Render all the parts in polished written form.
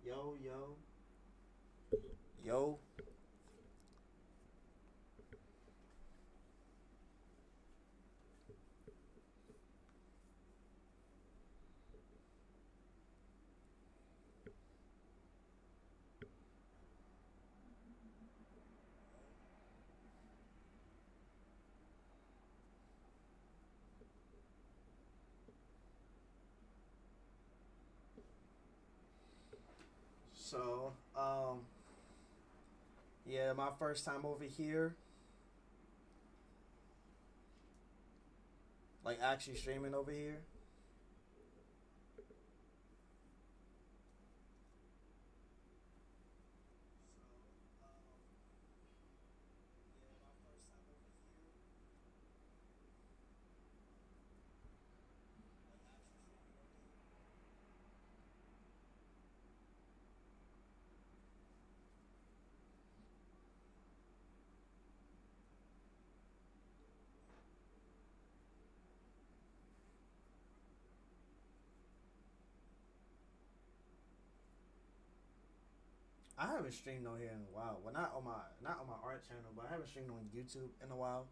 Yo, yo, yo. So, yeah, my first time over here, like actually streaming over here. I haven't streamed on here in a while. Well, not on my art channel, but I haven't streamed on YouTube in a while.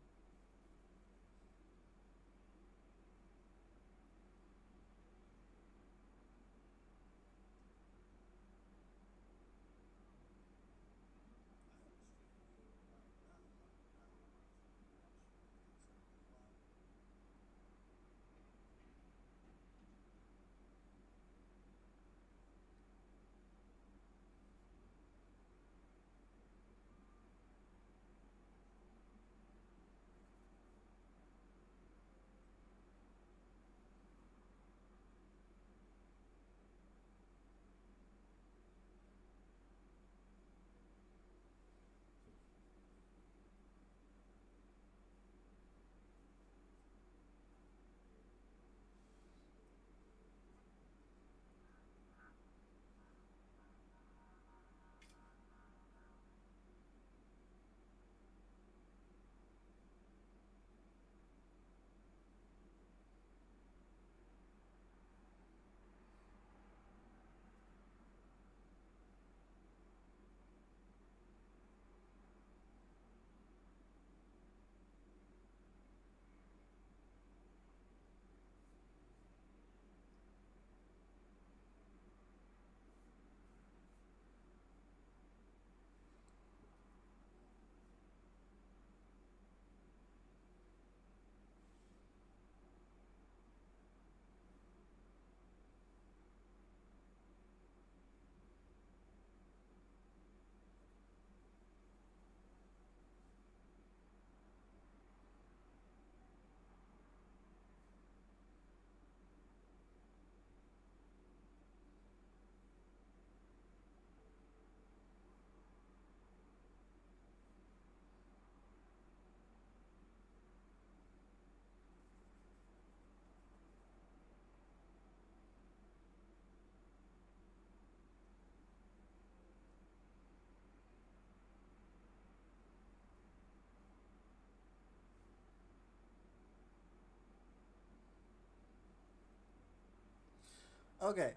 Okay,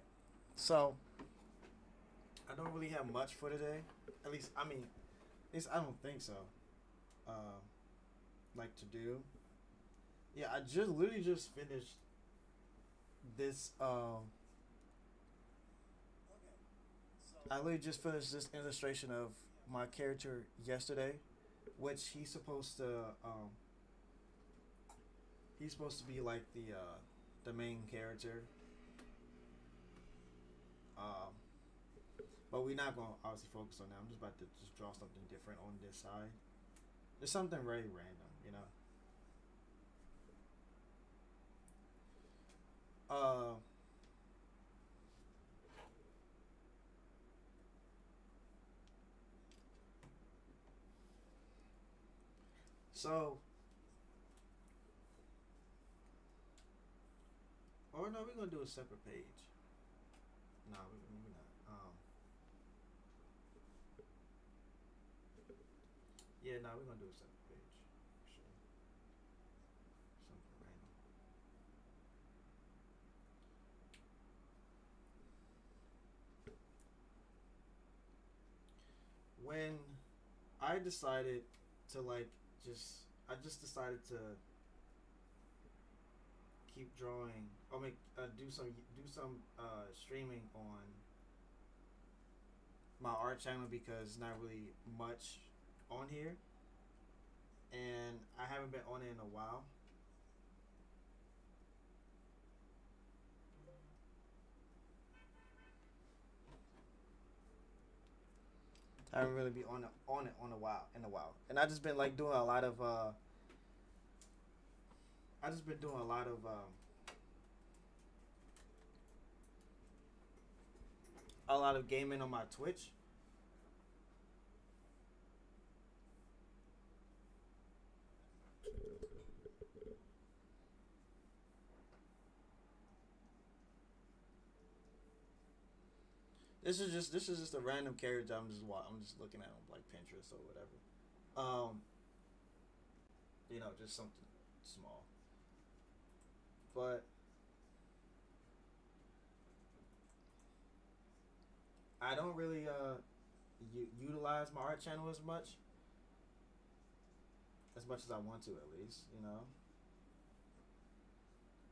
so I don't really have much for today. At least, at least I don't think so. Uh, like to do. Yeah, I just literally just finished this. I literally just finished this illustration of my character yesterday, which he's supposed to be like the main character. Um, but we're not gonna obviously focus on that. I'm just about to just draw something different on this side. Just something very random, you know. Uh, so, or no, we're gonna do a separate page. No, we're not. Yeah, no, we're gonna do a separate page. Actually, something random. when I decided to like I just decided to keep drawing. I mean, streaming on my art channel because not really much on here, and I haven't been on it in a while. I haven't really been on a while in a while, and I just been like doing a lot of I just been doing a lot of gaming on my Twitch. This is just a random character. I'm just looking at on like Pinterest or whatever. Just something small. But I don't really utilize my art channel as much as I want to at least.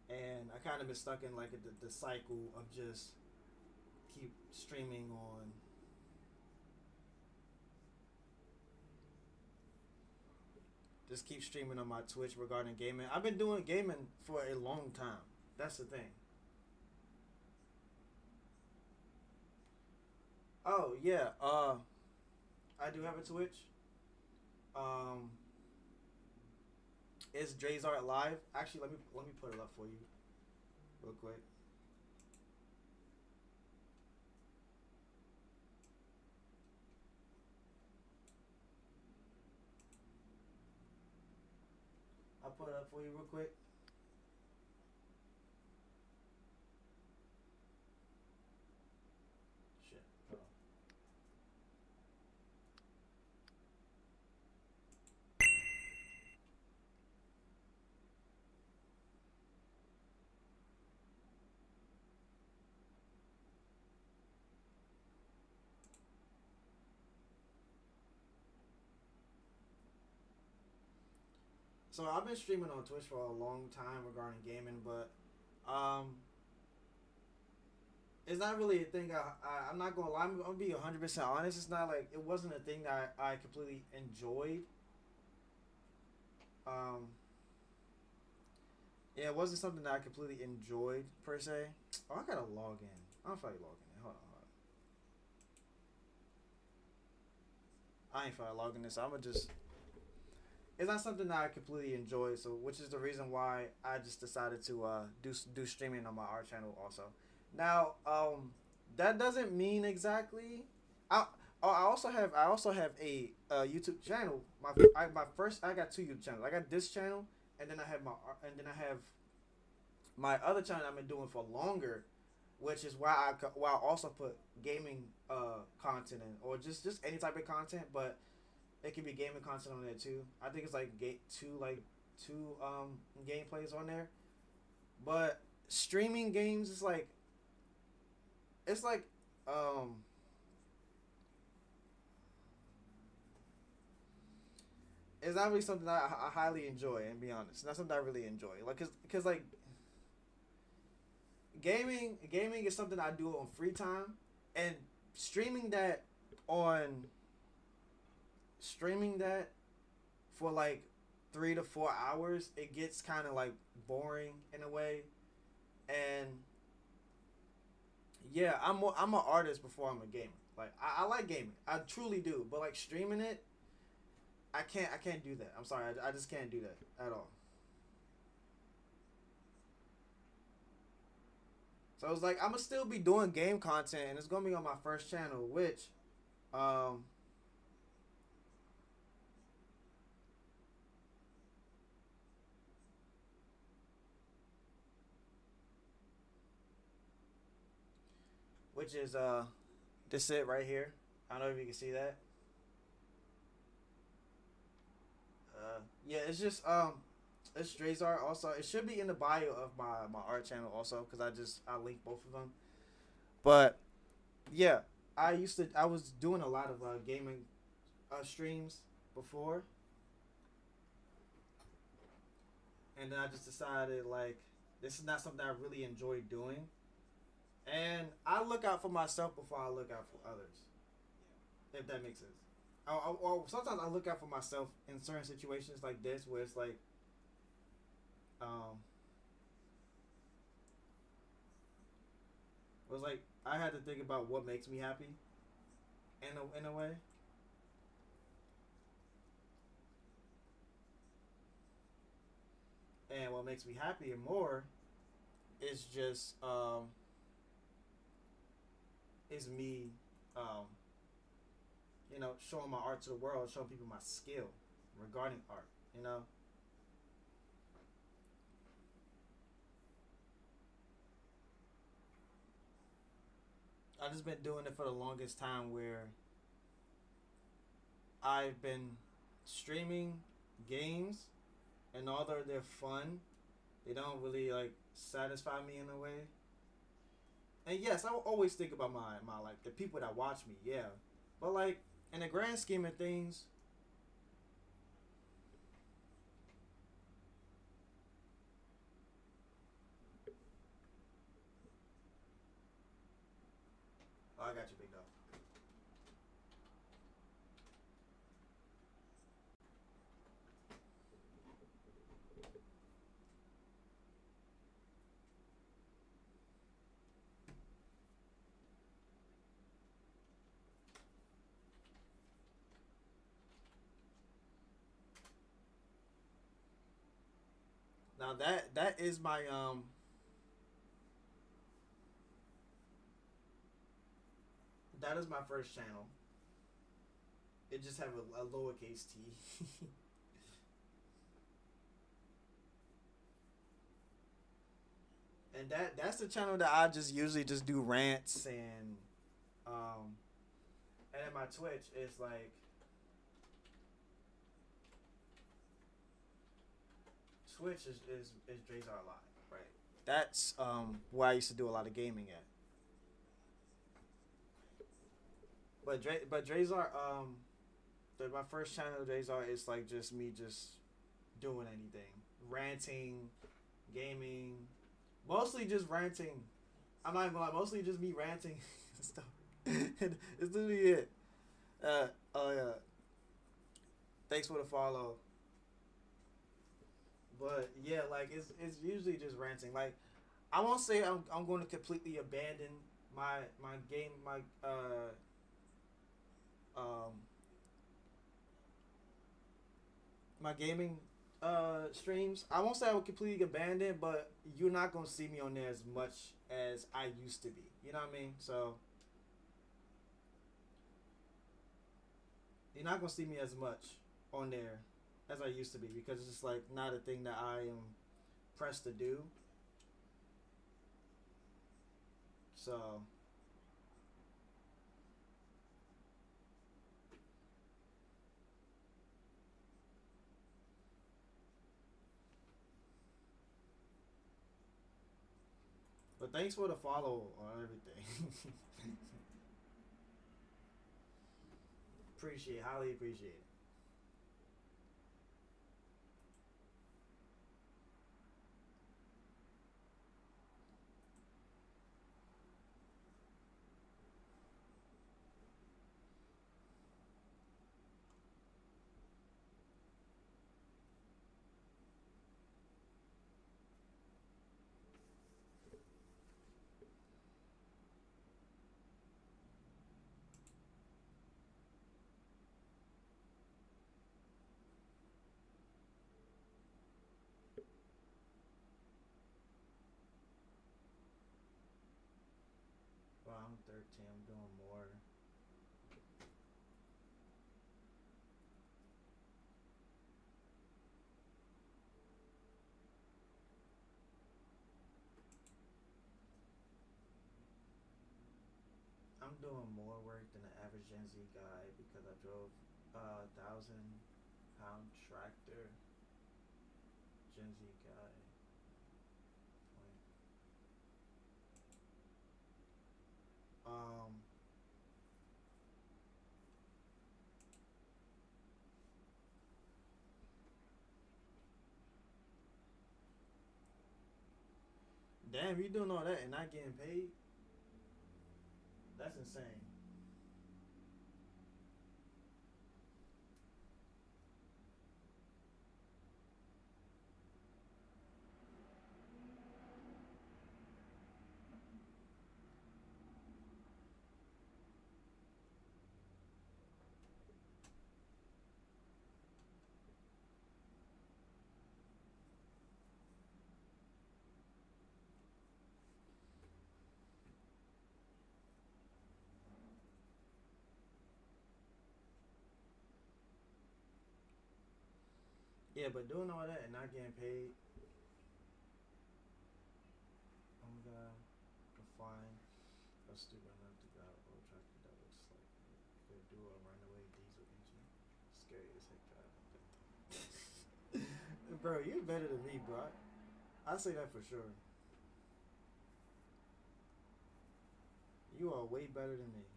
And I kind of been stuck in like the cycle of just keep streaming on just keep streaming on my Twitch regarding gaming. I've been doing gaming for a long time. That's the thing. Oh yeah, I do have a Twitch. Um, it's Dre's Art Live. Actually, let me put it up for you real quick. I'll put it up for you real quick. Shit. Hold on. So I've been streaming on Twitch for a long time regarding gaming, but um, it's not really a thing. I'm not gonna lie. I'm gonna be 100% honest. It's not like it wasn't a thing that I completely enjoyed. Um, yeah, it wasn't something that I completely enjoyed per se. Oh, I gotta log in. I don't feel like logging in. Hold on. I ain't feel like logging this. I'm gonna just. It's not something that I completely enjoy. So, which is the reason why I just decided to do streaming on my art channel also. Now, that doesn't mean exactly. I I also have a YouTube channel. My first I got two YouTube channels. I got this channel, and then I have my other channel I've been doing for longer, which is why I also put gaming content in, or just any type of content, but it can be gaming content on there too. I think it's like two gameplays on there, but streaming games is like it's like um it's not really something that I highly enjoy, and be honest. It's not something I really enjoy. Like, cause like gaming is something I do on free time, and streaming that on streaming that for like 3 to 4 hours, it gets kind of like boring in a way. And yeah, I'm an artist before I'm a gamer. Like I like gaming, I truly do. But like streaming it, I can't do that. I'm sorry, I just can't do that at all. So it's like I'm gonna still be doing game content, and it's gonna be on my first channel, um, which is this it right here. I don't know if you can see that. Yeah, it's just it's Dre's art. Also, it should be in the bio of my art channel also, because I link both of them. But yeah, I was doing a lot of gaming. streams before, and then I just decided like this is not something I really enjoy doing, and I look out for myself before I look out for others, if that makes sense. Or sometimes I look out for myself in certain situations like this, where it's like, um, it was like I had to think about what makes me happy, in a way, and what makes me happy and more is just is me, um, showing my art to the world, showing people my skill regarding art. You know, I just been doing it for the longest time where I've been streaming games, and although they're fun, they don't really like satisfy me in a way. And yes, I will always think about my like the people that watch me, yeah. But like in the grand scheme of things, oh, I got you, big dog. Now that is my that is my first channel. It just have a lowercase t. And that's the channel that I just usually just do rants um and then my Twitch is like Twitch is Drazar Live, right? That's where I used to do a lot of gaming at. But Drazar my first channel Drazar is like just me just doing anything, ranting, gaming, mostly just ranting. I'm not even gonna lie, mostly just me ranting and stuff. It's literally it. Oh yeah. Thanks for the follow. But yeah, like it's usually just ranting. Like I won't say I'm going to completely abandon my game my um my gaming streams. I won't say I would completely abandon, but you're not gonna see me on there as much as I used to be. You know what I mean? So you're not gonna see me as much on there as I used to be because it's just like not a thing that I am pressed to do. So, but thanks for the follow on everything. Appreciate, highly appreciate it. Well, I'm 13. I'm doing more. I'm doing more work than the average Gen Z guy because I drove a 1,000 pound tractor. Gen Z guy. Um, Damn, you doing all that and not getting paid? That's insane. Yeah, but doing all that and not getting paid, oh my god, I'm fine. A stupid enough to drive a old tractor that looks like could do a runaway diesel engine. Scary as heck driving. Bro, you better than me, bro. I say that for sure. You are way better than me.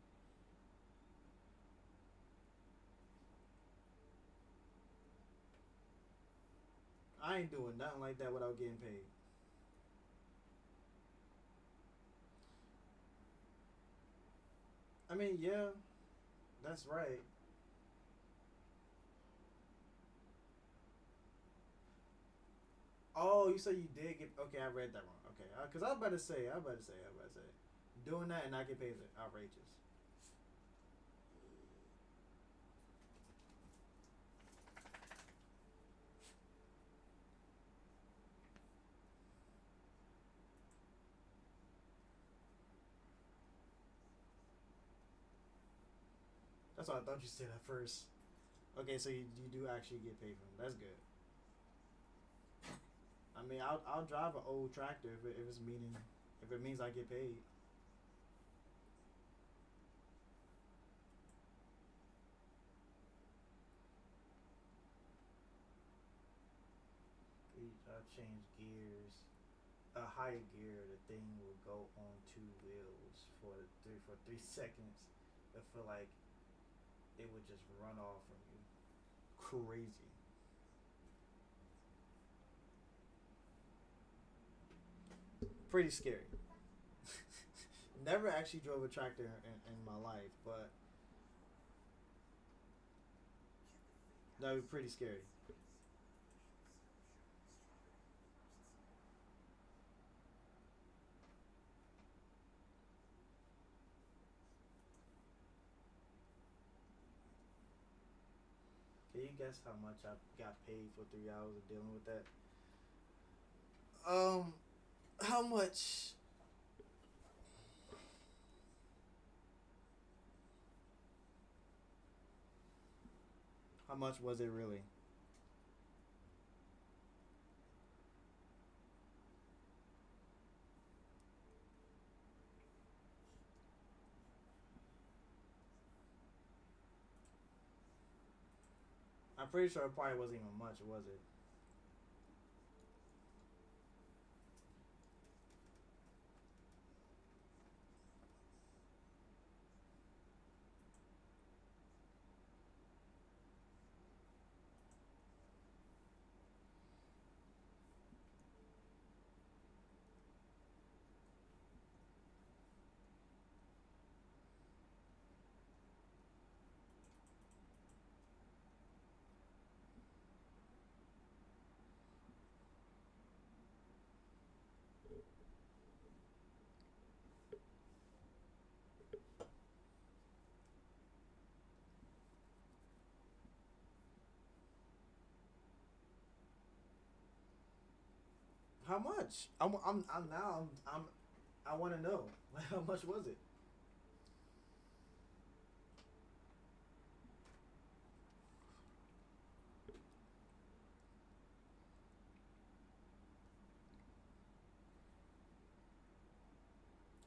I ain't doing nothing like that without getting paid. I mean, yeah, that's right. Oh, you said you did get. Okay, I read that wrong. Okay, because I was about to say, I was about to say, doing that and not get paid is outrageous. That's what I thought you said at first. Okay, so you do actually get paid for them. That's good. I mean, I'll drive an old tractor if it's meaning if it means I get paid. I change gears, a higher gear, the thing will go on two wheels for 3 seconds. I feel like it would just run off from you. Crazy. Pretty scary. Never actually drove a tractor in my life, but that would be pretty scary. Can you guess how much I got paid for 3 hours of dealing with that? Um, how much? How much was it really? I'm pretty sure it probably wasn't even much, was it? How much? I'm now I want to know. How much was it?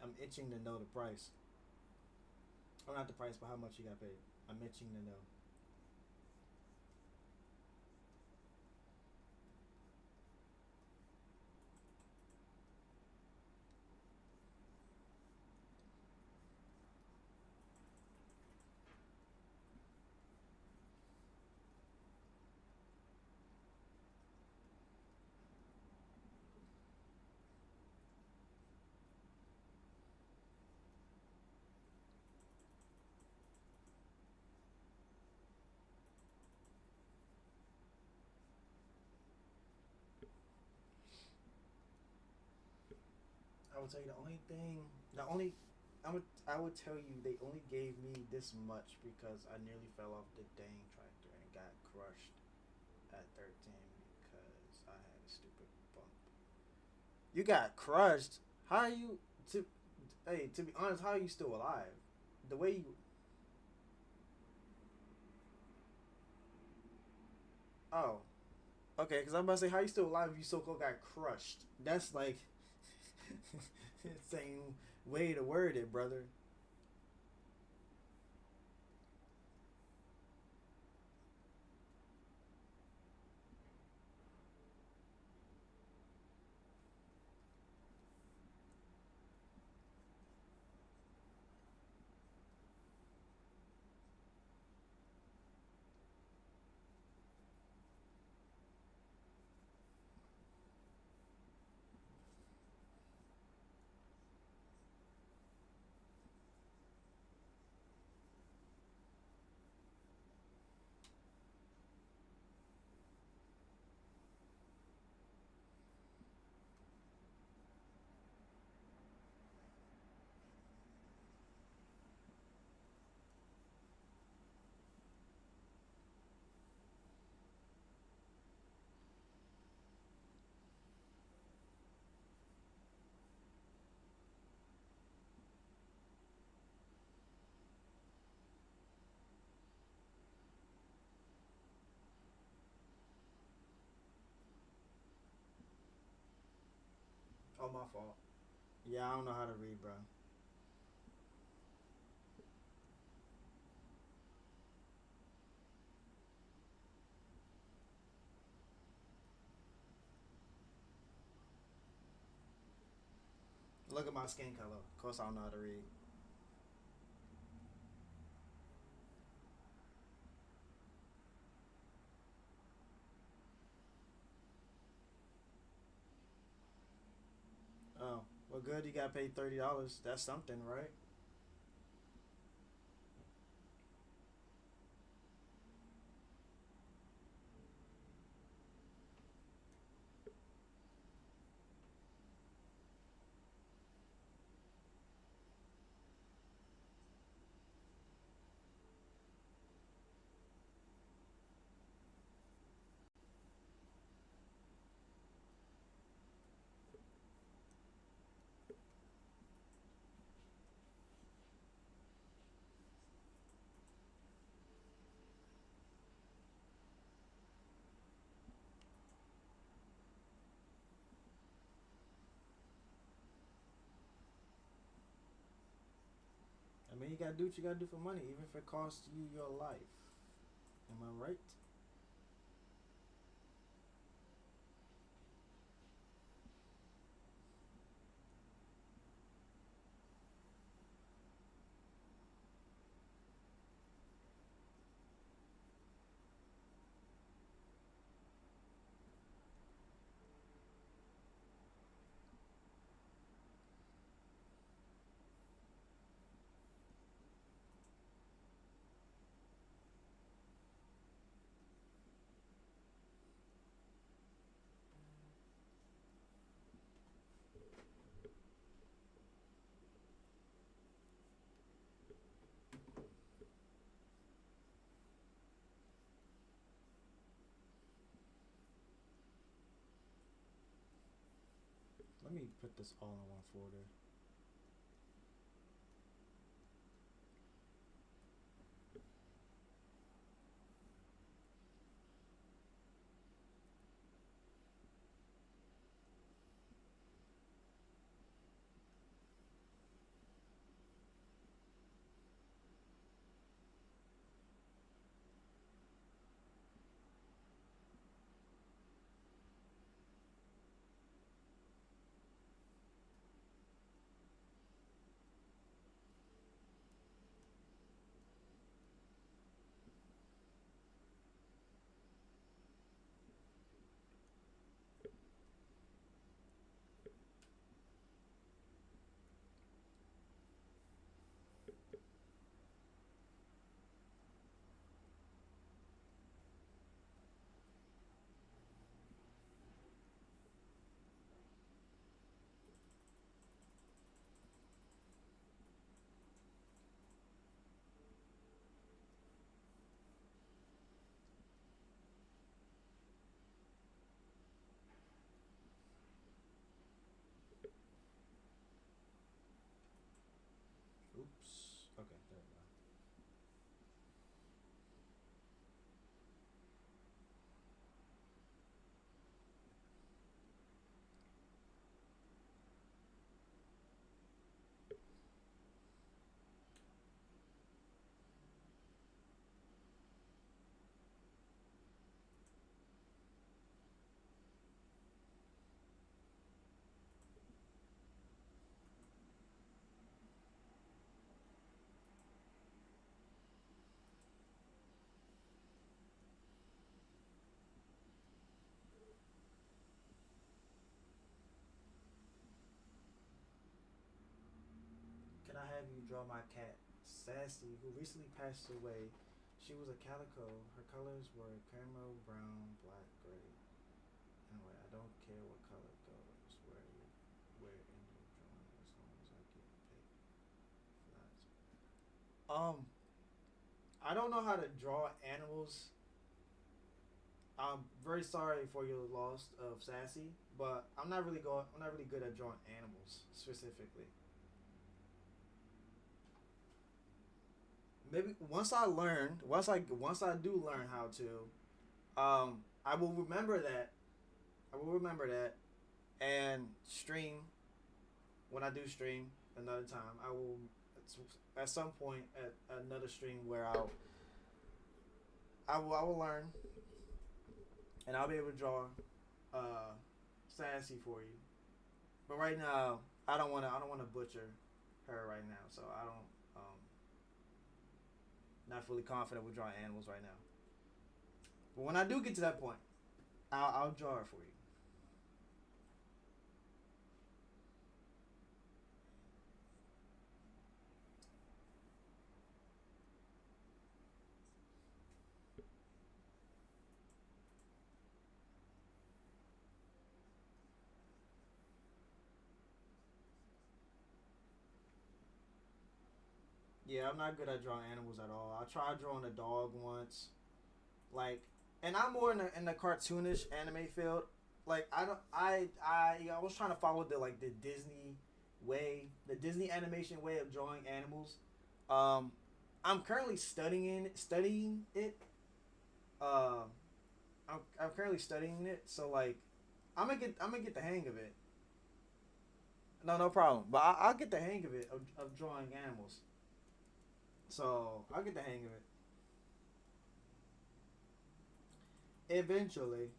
I'm itching to know the price. I'm not the price, but how much you got paid. I'm itching to know. I would tell you the only thing, the only, I would tell you they only gave me this much because I nearly fell off the dang tractor and got crushed at 13 because I had a stupid bump. You got crushed. How are you? To Hey, to be honest, how are you still alive? The way you. Oh, okay. Because I'm about to say, how you still alive if you so called got crushed? That's like insane way to word it, brother. Oh, my fault. Yeah, I don't know how to read, bro. Look at my skin color. Of course, I don't know how to read. Oh, well, good. You got paid $30. That's something, right? I mean, you gotta do what you gotta do for money, even if it costs you your life. Am I right? Let me put this all in one folder. draw my cat Sassy, who recently passed away. She was a calico. Her colors were caramel, brown, black, gray. Anyway, I don't care what color goes where in your drawing as long as I get paid for that. I don't know how to draw animals. I'm very sorry for your loss of Sassy, but I'm not really good at drawing animals specifically. Maybe once I do learn how to, I will remember that. I will remember that and stream when I do stream another time. I will at some point at another stream where I will learn and I'll be able to draw uh, Sassy for you. But right now, I don't wanna butcher her right now. So I don't not fully confident with drawing animals right now. But when I do get to that point, I'll draw her for you. Yeah, I'm not good at drawing animals at all. I tried drawing a dog once, like, and I'm more in the cartoonish anime field. Like, I don't, I was trying to follow the Disney way, the Disney animation way of drawing animals. Um, I'm currently studying it. Uh, I'm currently studying it, so like, I'm gonna get the hang of it. No, no problem. But I'll get the hang of it of drawing animals. So I'll get the hang of it eventually.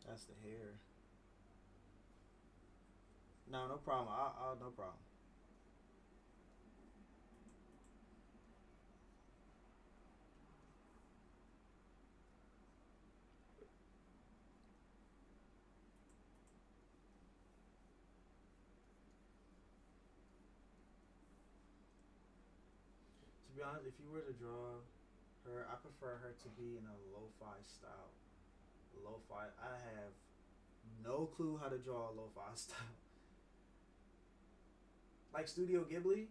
That's the hair. No, no problem. I'll no problem. To be honest, if you were to draw her, I prefer her to be in a lo-fi style. Lo-fi. I have no clue how to draw a lo-fi style. Like Studio Ghibli,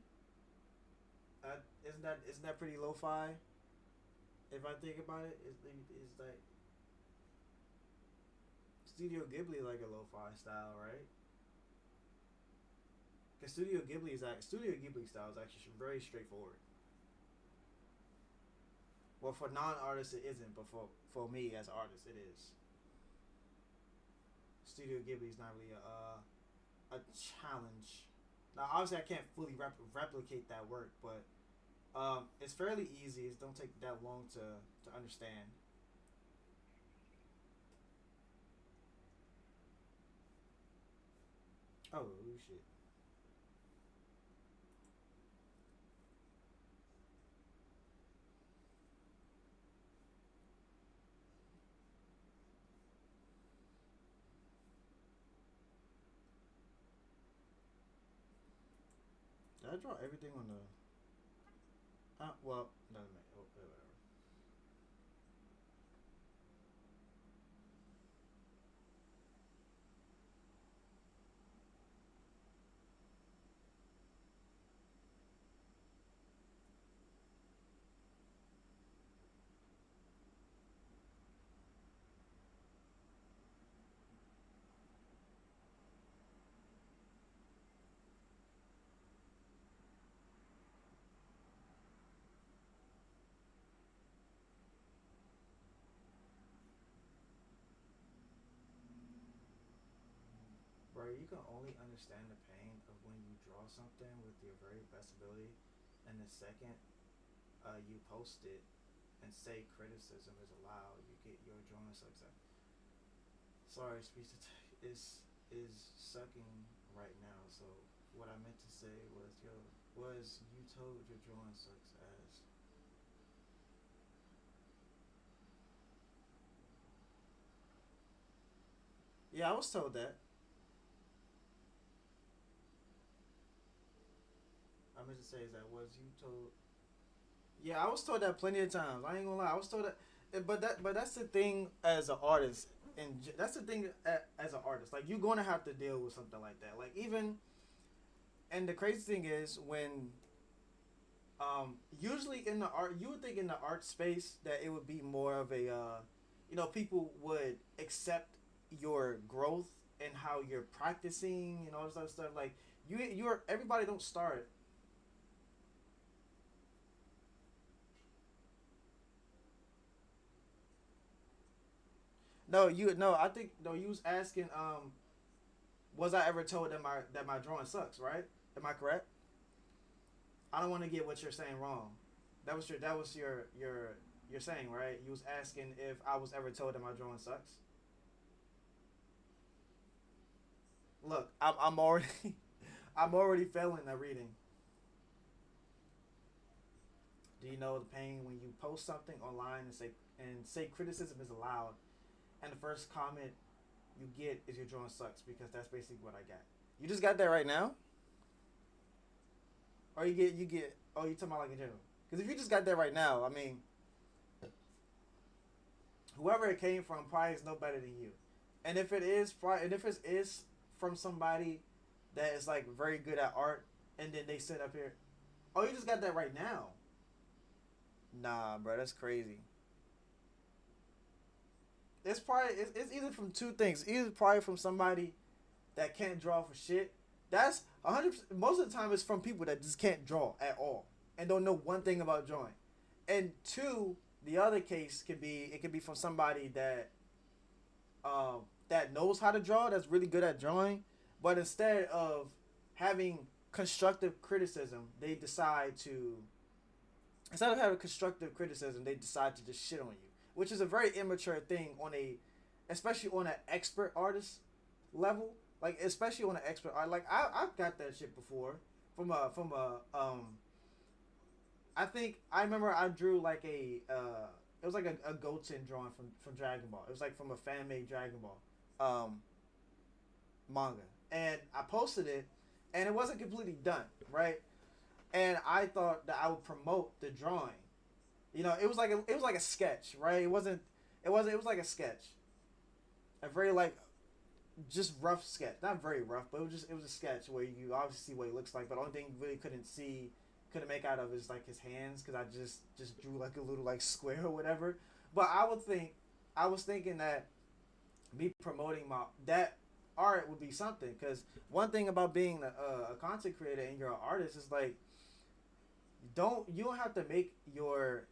isn't that pretty lo-fi? If I think about it, it's like Studio Ghibli like a lo-fi style, right? Because Studio Ghibli style is actually very straightforward. Well, for non-artists it isn't, but for me as an artist it is. Studio Ghibli is not really a challenge. Now, obviously, I can't fully replicate that work, but it's fairly easy. It don't take that long to understand. Oh shit! Did I draw everything on the? Well, no, no, whatever. Bro, you can only understand the pain of when you draw something with your very best ability, and the second you post it and say criticism is allowed, you get your drawing sucks. Sorry, speech is sucking right now. So what I meant to say was, yo. Was you told your drawing sucks as? Yeah, I was told that. I meant to say is that was you told. Yeah, I was told that plenty of times. I ain't gonna lie. I was told that, but that's the thing as an artist, and that's the thing as an artist. Like you're gonna have to deal with something like that. Like even, and the crazy thing is when, usually in the art, you would think in the art space that it would be more of a, people would accept your growth and how you're practicing and all this other stuff. Like you're everybody don't start. No, you no. I think no. You was asking. Was I ever told that my drawing sucks? Right? Am I correct? I don't want to get what you're saying wrong. That was your saying, right? You was asking if I was ever told that my drawing sucks. Look, I'm already I'm already failing at reading. Do you know the pain when you post something online and say criticism is allowed, and the first comment you get is your drawing sucks because that's basically what I got. You just got that right now, or you get oh you talking about like in general? Because if you just got that right now, I mean, whoever it came from probably is no better than you, and if it is from somebody that is like very good at art, and then they sit up here, oh you just got that right now. Nah, bro, that's crazy. It's either from two things. Either probably from somebody that can't draw for shit. That's 100%. Most of the time, it's from people that just can't draw at all and don't know one thing about drawing. And two, the other case could be it could be from somebody that knows how to draw, that's really good at drawing, but instead of having constructive criticism, they decide to instead of having constructive criticism, they decide to just shit on you, which is a very immature thing especially on an expert artist level. Like especially on an expert art, like I've got that shit before from a. I think I remember I drew like it was like a Goten drawing from Dragon Ball. It was like from a fan made Dragon Ball manga, and I posted it, and it wasn't completely done, right? And I thought that I would promote the drawing. It was like a sketch, right? It was like a sketch, a very like just rough sketch, not very rough, but it was a sketch where you obviously see what he looks like, but the only thing you really couldn't make out of is like his hands because I just drew like a little like square or whatever. But I was thinking that me promoting my that art would be something because one thing about being a content creator and you're an artist is like you don't have to make your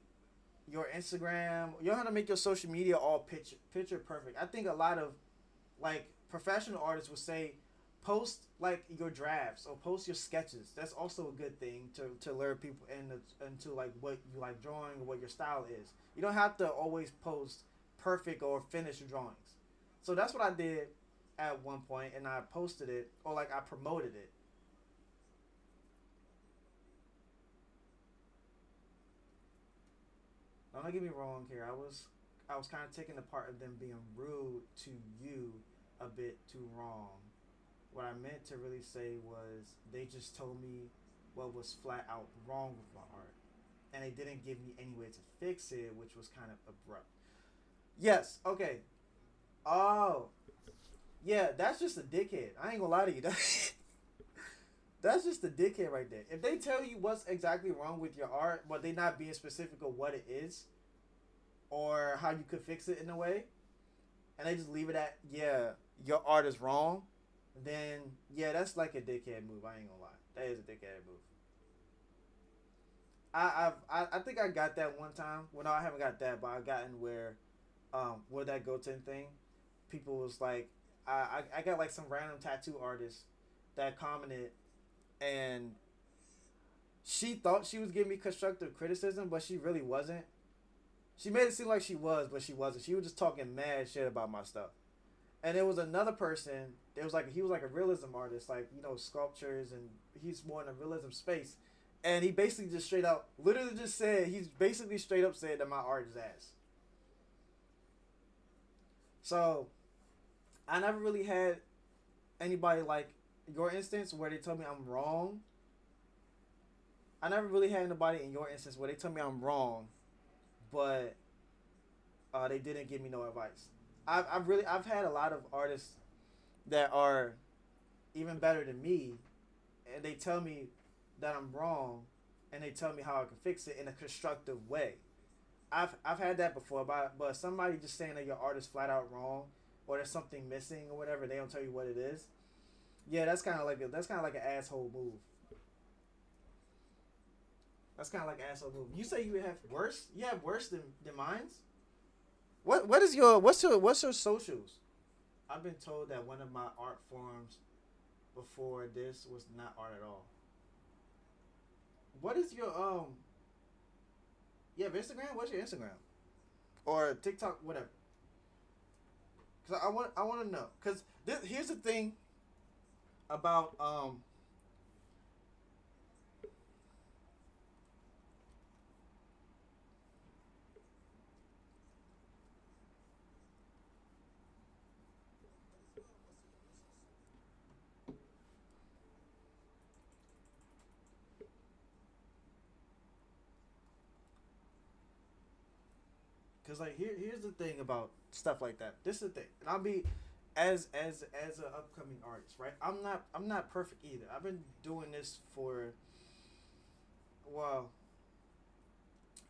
Instagram. You don't have to make your social media all picture perfect. I think a lot of like professional artists would say post like your drafts or post your sketches. That's also a good thing to lure people into like what you like drawing or what your style is. You don't have to always post perfect or finished drawings. So that's what I did at one point, and I posted it or like I promoted it. Now, don't get me wrong here. I was kind of taking the part of them being rude to you a bit too wrong. What I meant to really say was they just told me what was flat out wrong with my art, and they didn't give me any way to fix it, which was kind of abrupt. Yes. Okay. Oh. Yeah. That's just a dickhead. I ain't gonna lie to you. That's just a dickhead right there. If they tell you what's exactly wrong with your art, but they not being specific of what it is or how you could fix it in a way, and they just leave it at yeah, your art is wrong, then yeah, that's like a dickhead move. I ain't gonna lie, that is a dickhead move. I think I got that one time. Well, no, I haven't got that, but I gotten where, with that Goten thing, people was like, I got like some random tattoo artist that commented, and she thought she was giving me constructive criticism, but she really wasn't. She made it seem like she was, but she wasn't. She was just talking mad shit about my stuff. And there was another person. There was like he was like a realism artist, like sculptures, and he's more in a realism space. And he basically just straight up, literally just said, he's basically straight up said that my art is ass. So I never really had anybody like your instance where they tell me I'm wrong. I never really had anybody in your instance where they tell me I'm wrong, but they didn't give me no advice. I've had a lot of artists that are even better than me, and they tell me that I'm wrong, and they tell me how I can fix it in a constructive way. I've had that before, but somebody just saying that your art is flat out wrong, or there's something missing or whatever, they don't tell you what it is. Yeah, that's kind of like an asshole move. That's kind of like an asshole move. You say you have worse? You have worse than mine's? What is your what's your socials? I've been told that one of my art forms before this was not art at all. What is your you have Instagram? What's your Instagram? Or TikTok, whatever. Cause I want to know. Cause here's the thing about cause like here's the thing about stuff like that. This is the thing, and I'll be as an upcoming artist, right? I'm not perfect either. I've been doing this for well,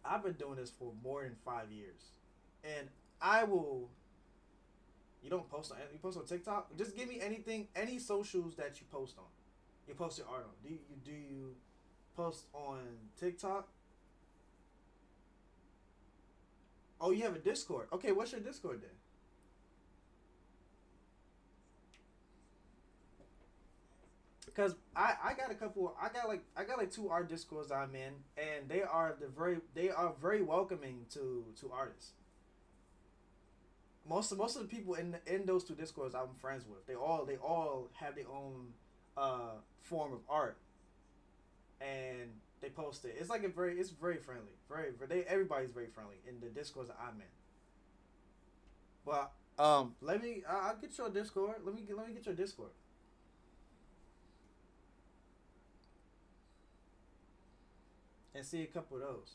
I've been doing this for more than 5 years, and I will. You don't post on you post on TikTok. Just give me anything, any socials that you post on. You post your art on. Do you post on TikTok? Oh, you have a Discord. Okay, what's your Discord then? Because I got a couple. I got like two art Discords I'm in, and they are very welcoming to artists. Most of the people in those two Discords I'm friends with, they all have their own form of art, and they post it. It's like it's very friendly. They everybody's very friendly in the Discords that I'm in. But let me I'll get your Discord. Let me get your Discord and see a couple of those.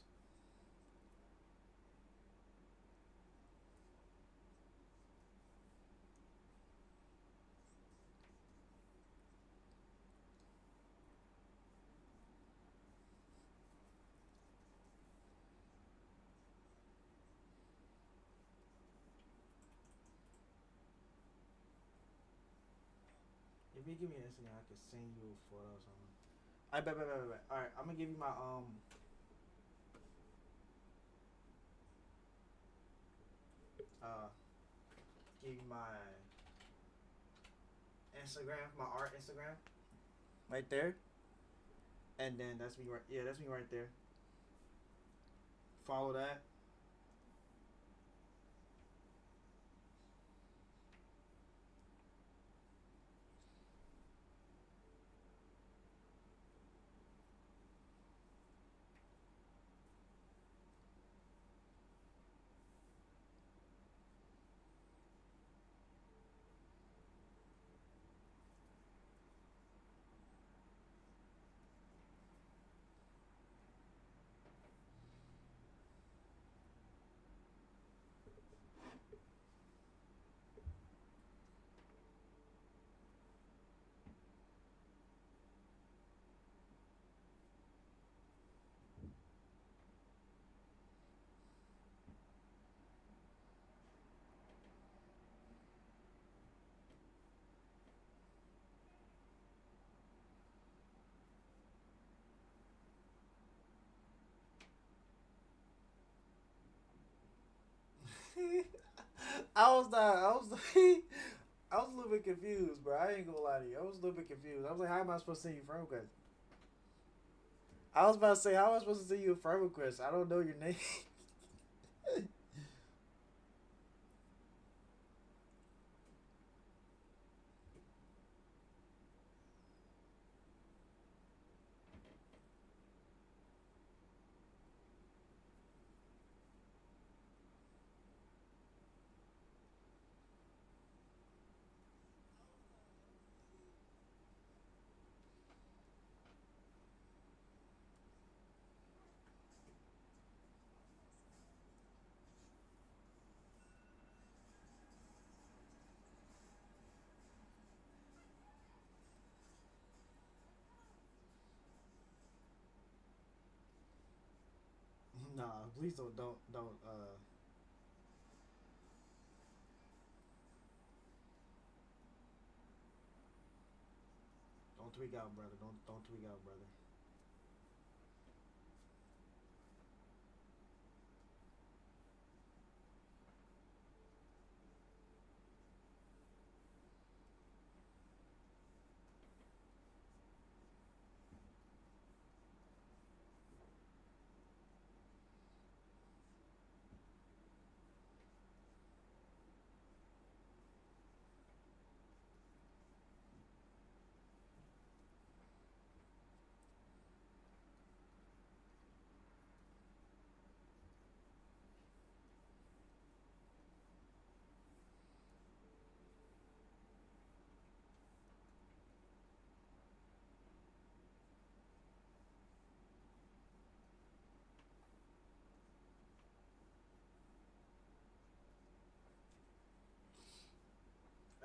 If you give me an Instagram, I can send you photos on. I bet. All right, I'm gonna give you my uh give you my Instagram, my art Instagram, right there, and then that's me right. Yeah, that's me right there. Follow that. I was I was a little bit confused, bro. I ain't gonna lie to you. I was a little bit confused. I was like, how am I supposed to send you friend request? I was about to say, how am I supposed to send you a friend request? I don't know your name. Nah, please don't tweak out, brother. Don't tweak out, brother.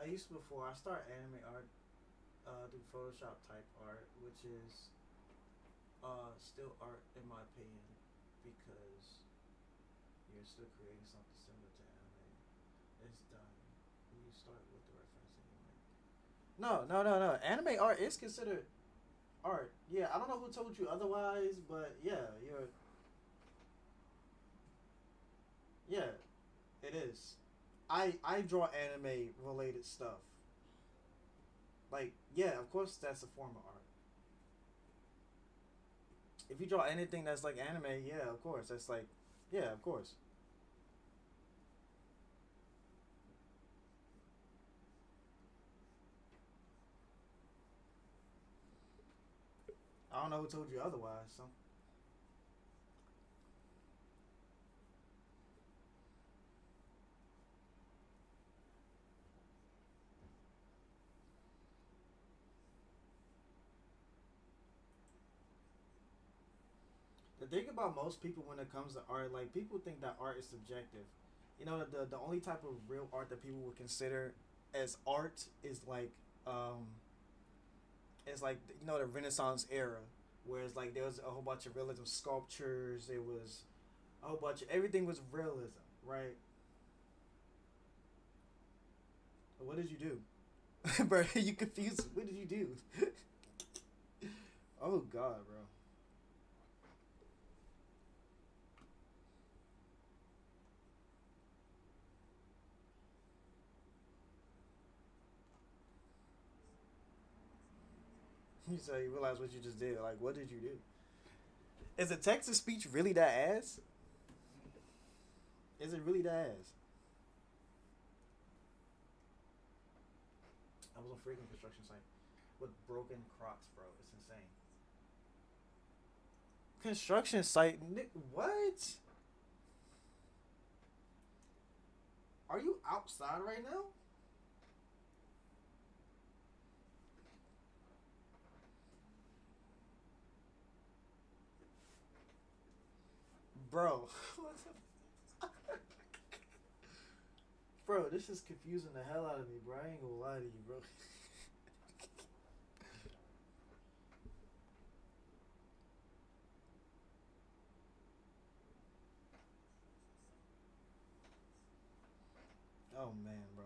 I used to before I start anime art, do Photoshop type art, which is still art in my opinion, because you're still creating something similar to anime. It's done. You start with the reference anyway. No. Anime art is considered art. Yeah, I don't know who told you otherwise, but yeah, yeah, it is. I draw anime related stuff. Like, yeah, of course that's a form of art. If you draw anything that's like anime, yeah, of course that's like, yeah, of course. I don't know who told you otherwise. So the thing about most people when it comes to art, like people think that art is subjective. You know, the only type of real art that people would consider as art is like um is like the Renaissance era, whereas like there was a whole bunch of realism sculptures. It was a whole bunch of everything was realism, right? What did you do, bro? You confused. What did you do? Oh God, bro. You say you realize what you just did. Like, what did you do? Is a text to speech really that ass? Is it really that ass? I was on a freaking construction site with broken Crocs, bro. It's insane. Construction site? What? Are you outside right now, bro? What the bro? This is confusing the hell out of me, bro. I ain't gonna lie to you, bro. Oh man, bro.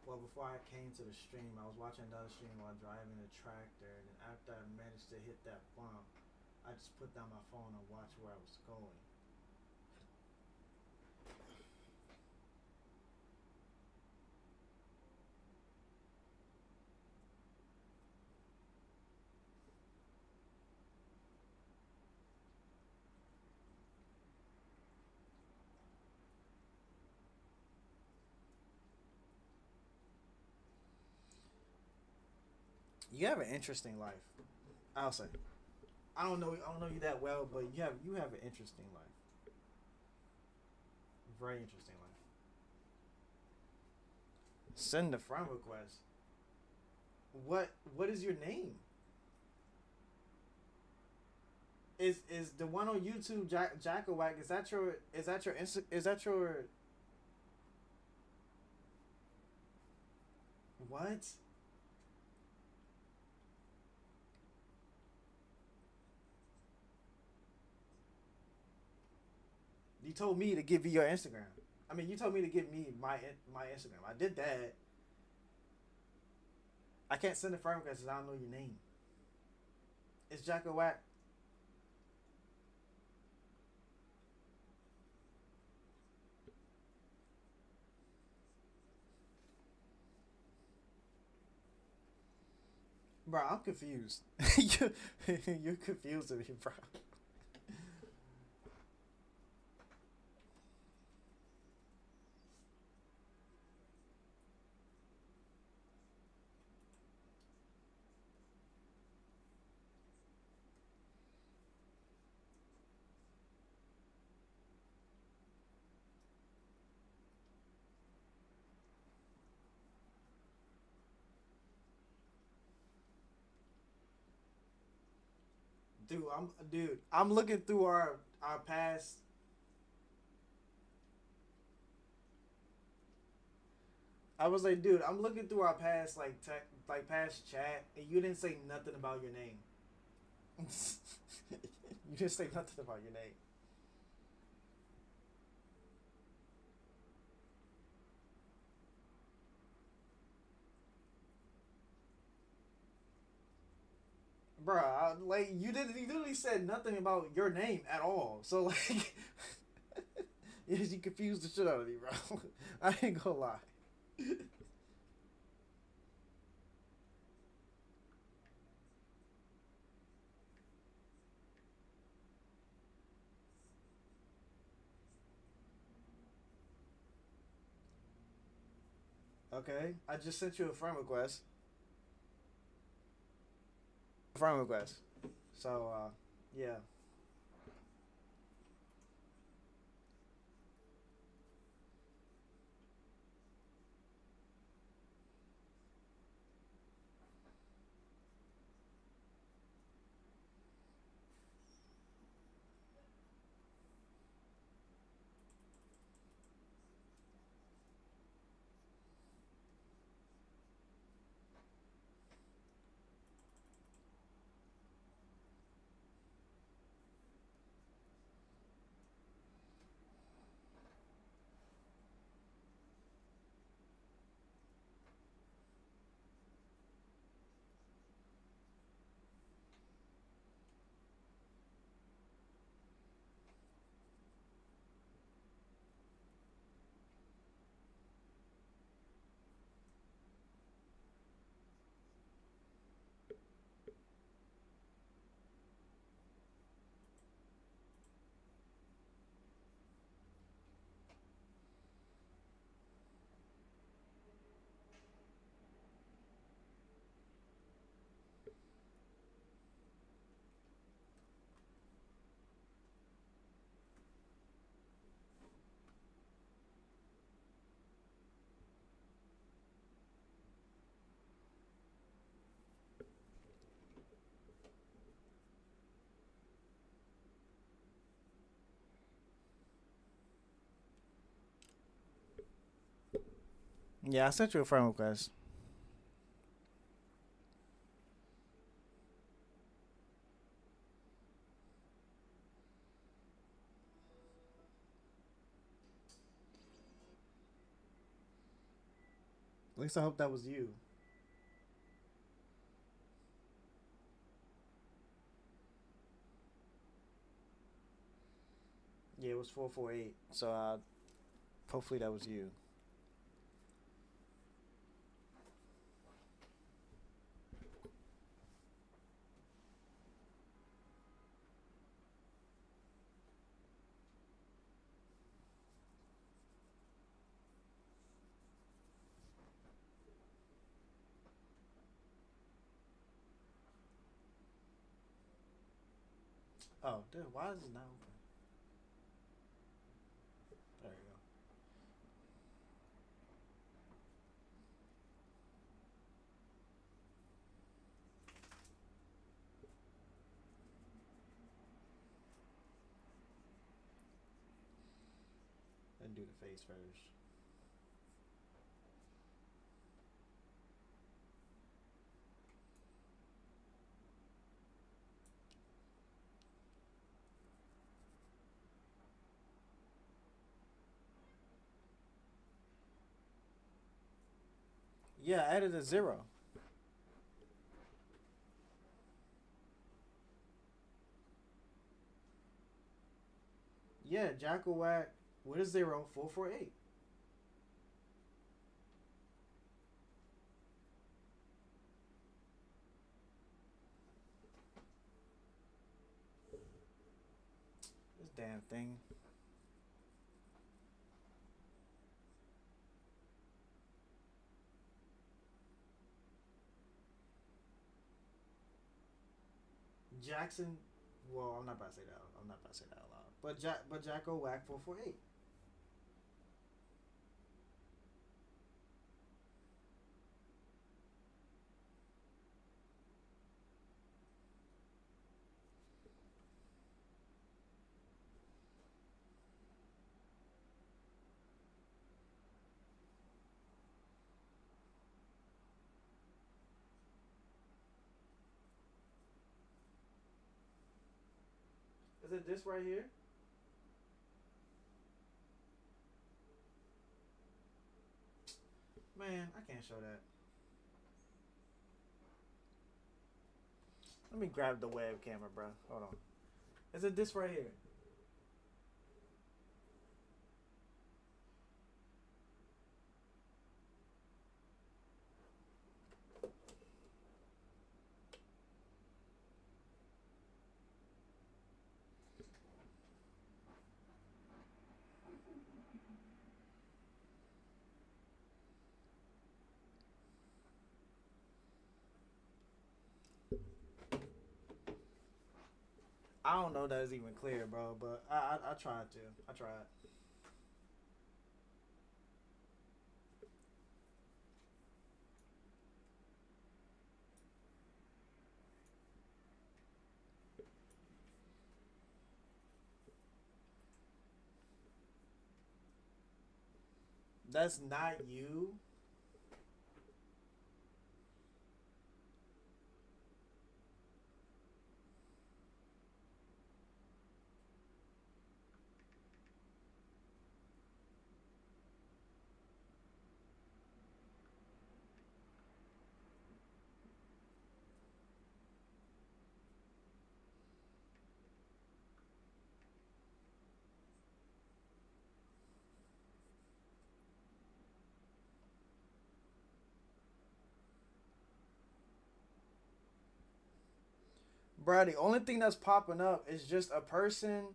Well, before I came to the stream, I was watching another stream while driving a tractor, and then after I managed to hit that bump, I just put down my phone and watched where I was going. You have an interesting life. I'll say. I don't know you that well, but you have an interesting life. Very interesting life. Send a friend request. What is your name? Is the one on YouTube Jackawhack? Is that your what? You told me to give you your Instagram. I mean, you told me to give me my Instagram. I did that. I can't send a friend request because I don't know your name. It's Jackawhack. Bro, I'm confused. you, you're confused with me, bro. I'm looking through our past. I was like, dude, I'm looking through our past like past chat, and you didn't say nothing about your name. You didn't say nothing about your name, bro. Like you literally said nothing about your name at all. So like, you confused the shit out of me, bro. I ain't gonna lie. Okay, I just sent you a friend request. Friend request. So yeah. Yeah, I sent you a friend request. At least I hope that was you. Yeah, it was 448. So hopefully that was you. Oh, dude, why is it not open? There you go. Then do the face first. Yeah, I added a zero. Yeah, Jackal Whack with a zero, 448. This damn thing. Jackson. Well, I'm not about to say that. I'm not about to say that out loud. But Jacko Whack 448. Is it this right here? Man, I can't show that. Let me grab the web camera, bro. Hold on. Is it this right here? I don't know that it's even clear, bro. But I tried to. I tried. That's not you. Bro, the only thing that's popping up is just a person.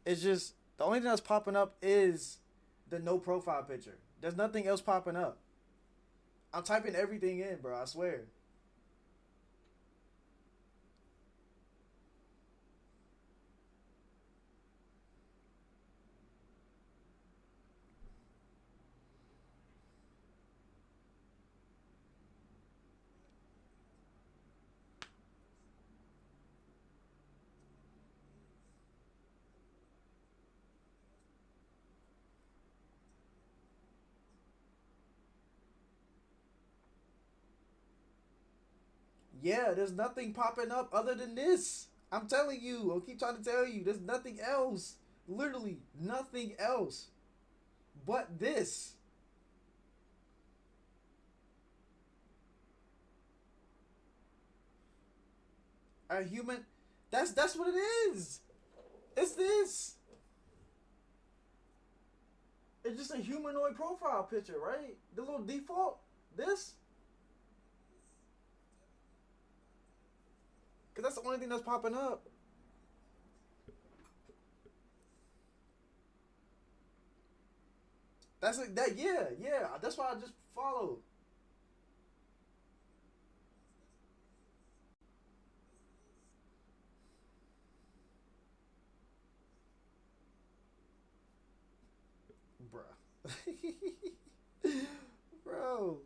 It's just the only thing that's popping up is the no profile picture. There's nothing else popping up. I'm typing everything in, bro. I swear. Yeah, there's nothing popping up other than this. I'm telling you. I'll keep trying to tell you. There's nothing else. Literally nothing else but this. A human. That's what it is. It's this. It's just a humanoid profile picture, right? The little default. This. Cause that's the only thing that's popping up. That's it. That yeah, yeah. That's why I just followed. bruh. Bro.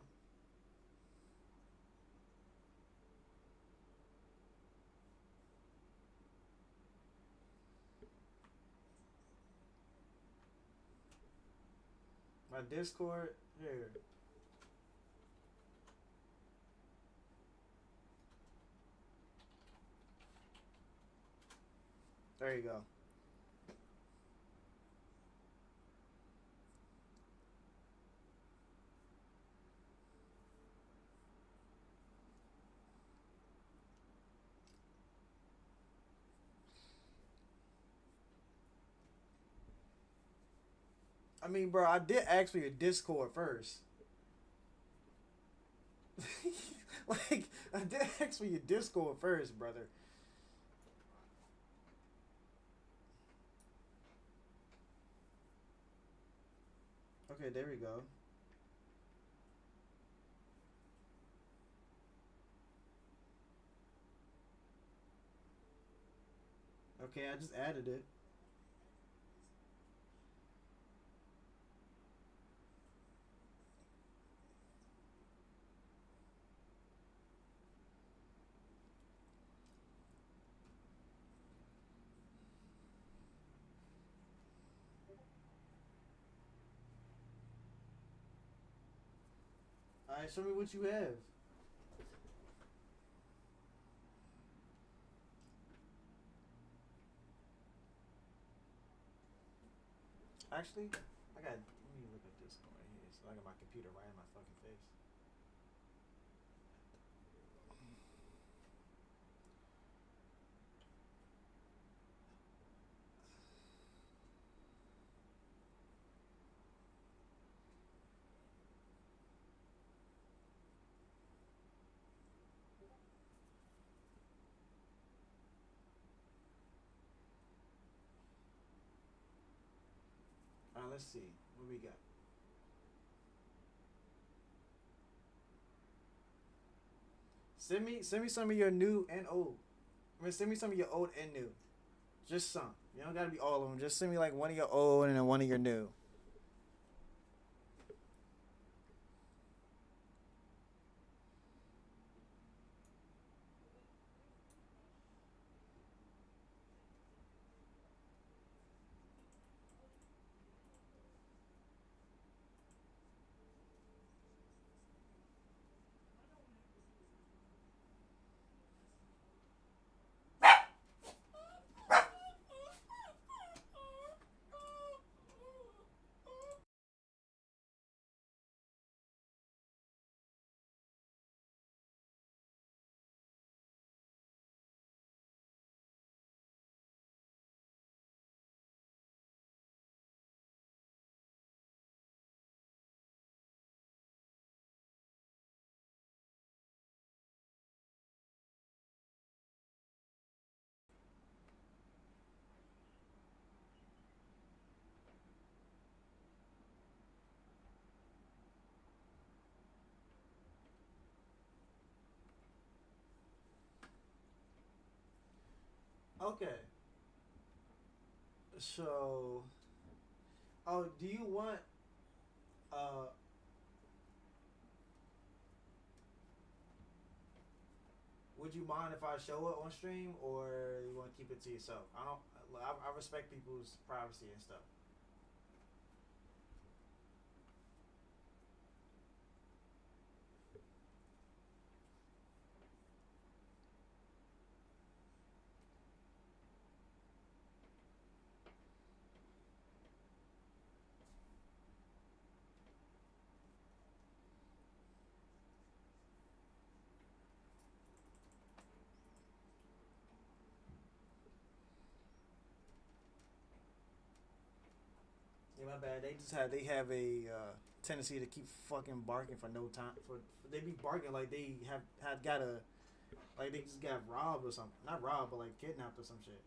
My Discord here. There you go. I mean, bro, I did ask for your Discord first. Like, I did ask for your Discord first, brother. Okay, there we go. Okay, I just added it. All right, show me what you have. Actually, I got. Let me look at this one right here. So I got my computer right in my fucking face. All right, let's see what we got. Send me some of your new and old. I mean, send me some of your old and new. Just some. You don't gotta be all of them. Just send me like one of your old and then one of your new. Okay. So, oh, do you want uh would you mind if I show it on stream, or you want to keep it to yourself? I don't. I respect people's privacy and stuff. Yeah, my bad. They have a tendency to keep fucking barking for no time. They be barking like they have had got a like they just got robbed or something. Not robbed, but like kidnapped or some shit.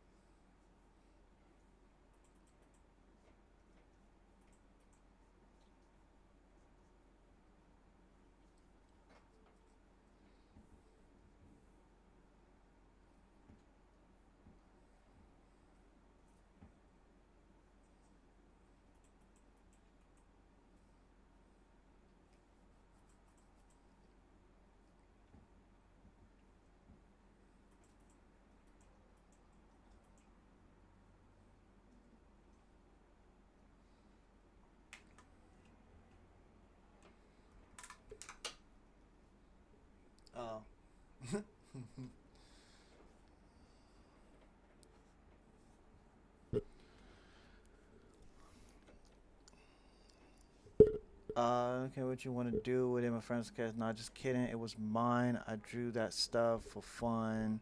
Okay, what you want to do with it, my friend's cast? Not just kidding. It was mine. I drew that stuff for fun.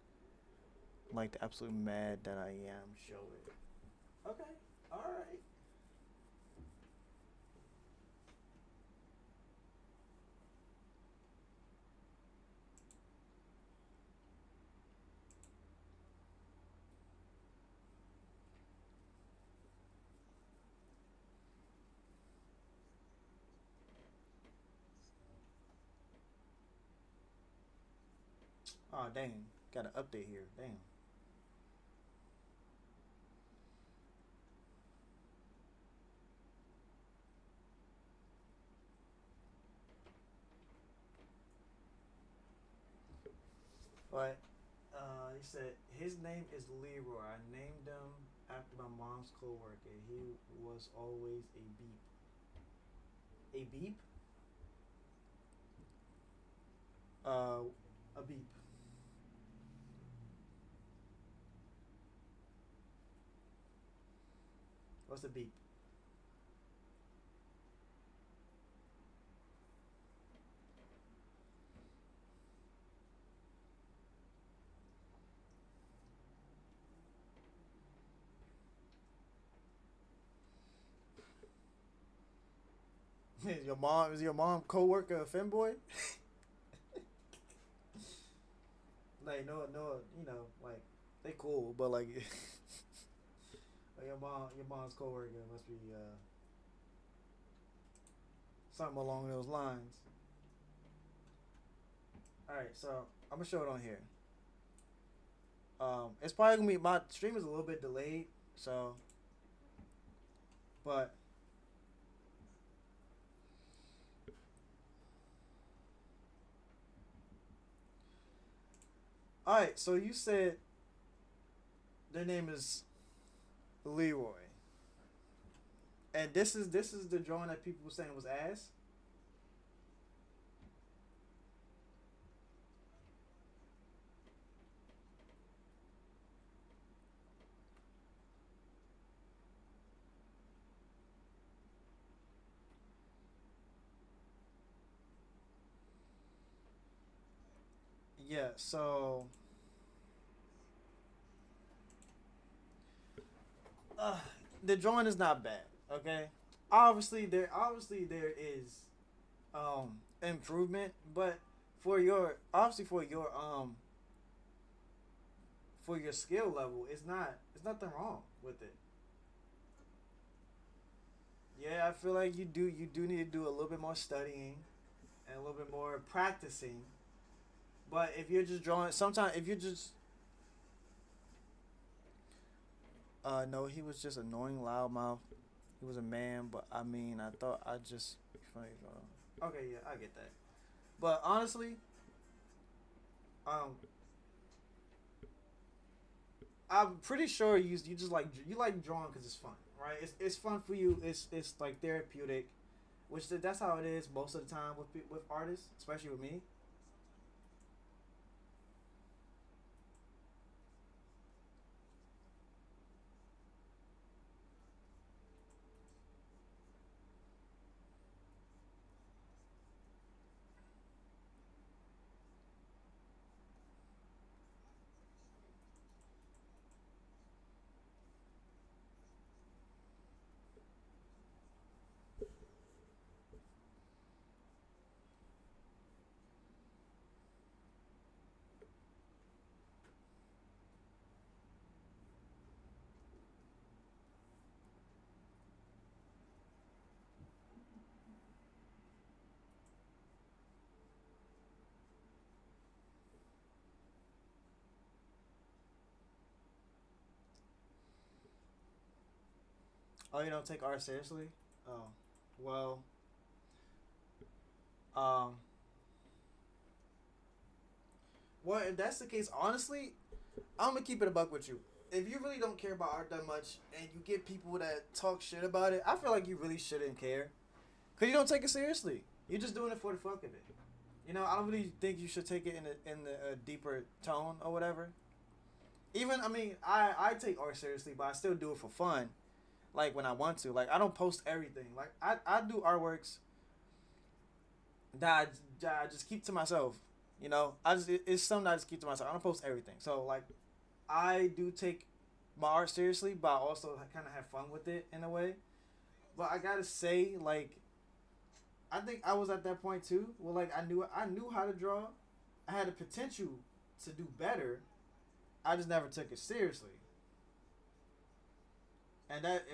Like the absolute mad that I am. Show it. Okay. All right. Oh dang. Got an update here. Damn. But he said his name is Leroy. I named him after my mom's coworker. He was always a beep. A beep? Uh, a beep. What's a beep? Is your mom coworker a femboy? Like no, like they cool, but like your mom's coworker must be something along those lines. All right, so I'm gonna show it on here. It's probably gonna be my stream is a little bit delayed, so but all right. So you said their name is Leroy, and this is the drawing that people were saying was ass. Yeah. So uh, the drawing is not bad. Okay. Obviously there is improvement, but for your skill level, it's nothing wrong with it. Yeah, I feel like you do need to do a little bit more studying and a little bit more practicing. But if you're just drawing, sometimes if you're just no, he was just annoying loudmouth. He was a man, but I mean, I thought I just funny. Okay, yeah, I get that. But honestly, um, I'm pretty sure you just like drawing because it's fun, right? It's fun for you. It's like therapeutic, which that's how it is most of the time with artists, especially with me. Oh, you don't take art seriously? Oh, well, um, well, if that's the case, honestly, I'm gonna keep it a buck with you. If you really don't care about art that much, and you get people that talk shit about it, I feel like you really shouldn't care, cause you don't take it seriously. You're just doing it for the fuck of it. I don't really think you should take it in the deeper tone or whatever. Even I mean, I take art seriously, but I still do it for fun. Like when I want to. Like I don't post everything. Like I do artworks that I just keep to myself. It's something I just keep to myself. I don't post everything. So like I do take my art seriously, but I also kind of have fun with it in a way. But I gotta say, like, I think I was at that point too. Well, like I knew how to draw. I had the potential to do better. I just never took it seriously. And that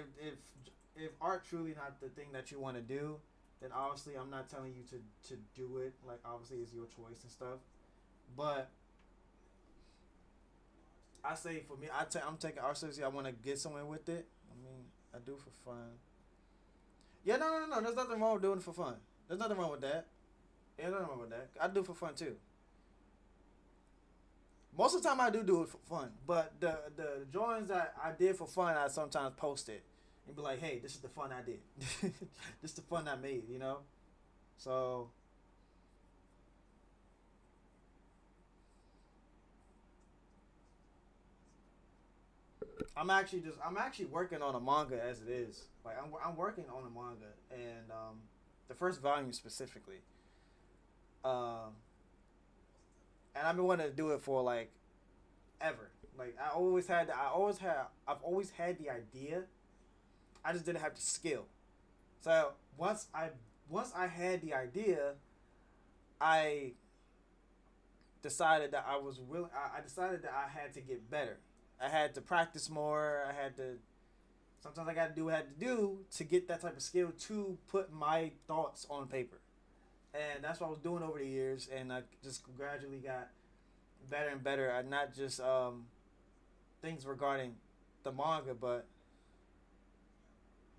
if art truly not the thing that you want to do, then obviously I'm not telling you to do it. Like obviously it's your choice and stuff. But I say for me, I'm taking art seriously. I want to get somewhere with it. I mean, I do for fun. Yeah, no, no, no, no. There's nothing wrong with doing it for fun. There's nothing wrong with that. Yeah, nothing wrong with that. I do it for fun too. Most of the time, I do it for fun. But the drawings that I did for fun, I sometimes post it and be like, "Hey, this is the fun I did. This is the fun I made." So I'm actually working on a manga as it is. Like I'm working on a manga, and the first volume specifically. Um, and I've been wanting to do it for like ever. Like I've always had the idea. I just didn't have the skill. So once I had the idea, I decided that I was willing. I decided that I had to get better. I had to practice more. I had to. Sometimes I got to do what I had to do to get that type of skill to put my thoughts on paper, and that's what I was doing over the years. And I just gradually got better and better at not just things regarding the manga, but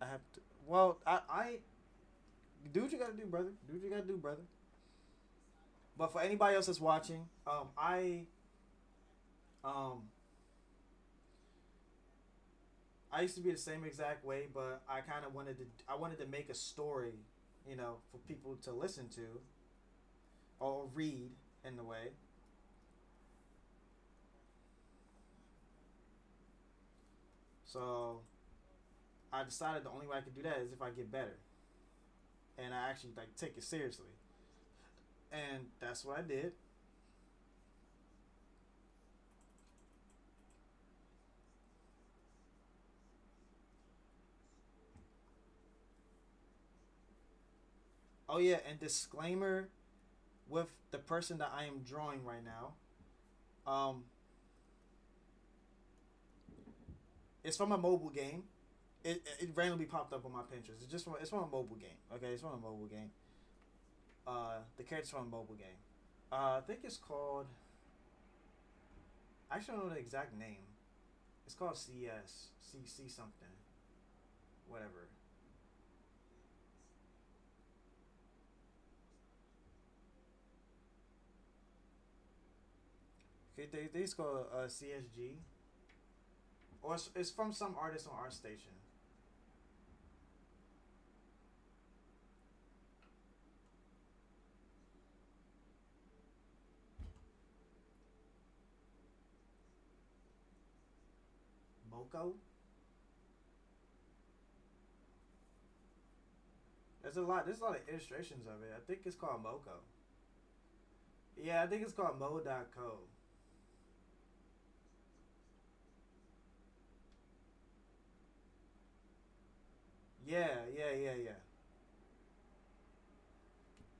I have to. Well, I do what you gotta do, brother. Do what you gotta do, brother. But for anybody else that's watching, um I used to be the same exact way, but I wanted to make a story, for people to listen to or read in the way. So I decided the only way I could do that is if I get better and I actually like take it seriously, and that's what I did. Oh yeah, and disclaimer with the person that I am drawing right now. Um, it's from a mobile game. It randomly popped up on my Pinterest. It's from a mobile game. Okay, it's from a mobile game. The character's from a mobile game. I think it's called. I actually don't know the exact name. It's called CS C something, whatever. Okay, they it's called CSG, or it's from some artist on ArtStation. Moko. There's a lot. There's a lot of illustrations of it. I think it's called Moko. Yeah, I think it's called Mo.co. Yeah, yeah, yeah, yeah.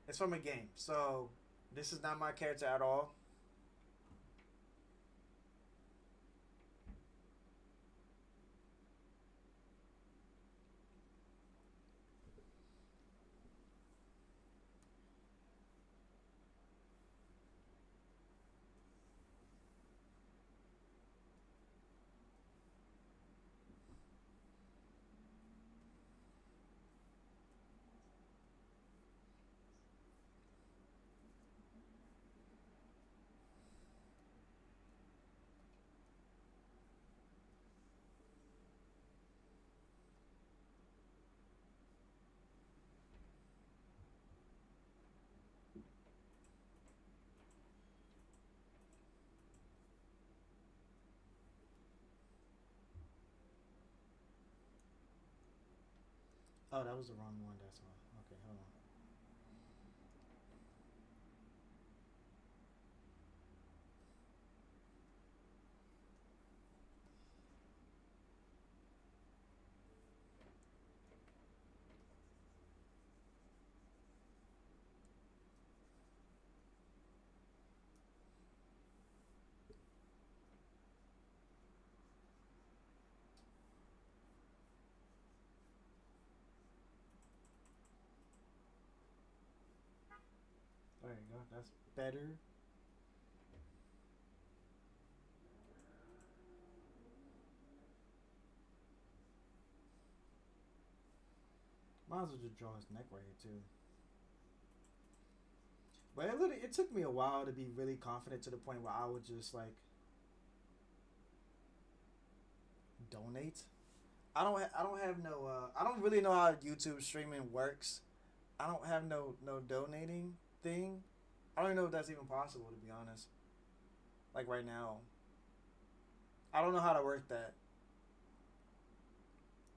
It's from a game. So this is not my character at all. Oh, that was the wrong one. That's why. Okay, hold on. There you go. That's better. Might as well just draw his neck right here too. But it took me a while to be really confident to the point where I would just like donate. I don't have no. I don't really know how YouTube streaming works. I don't have no donating thing. I don't even know if that's even possible to be honest. Like right now, I don't know how to work that.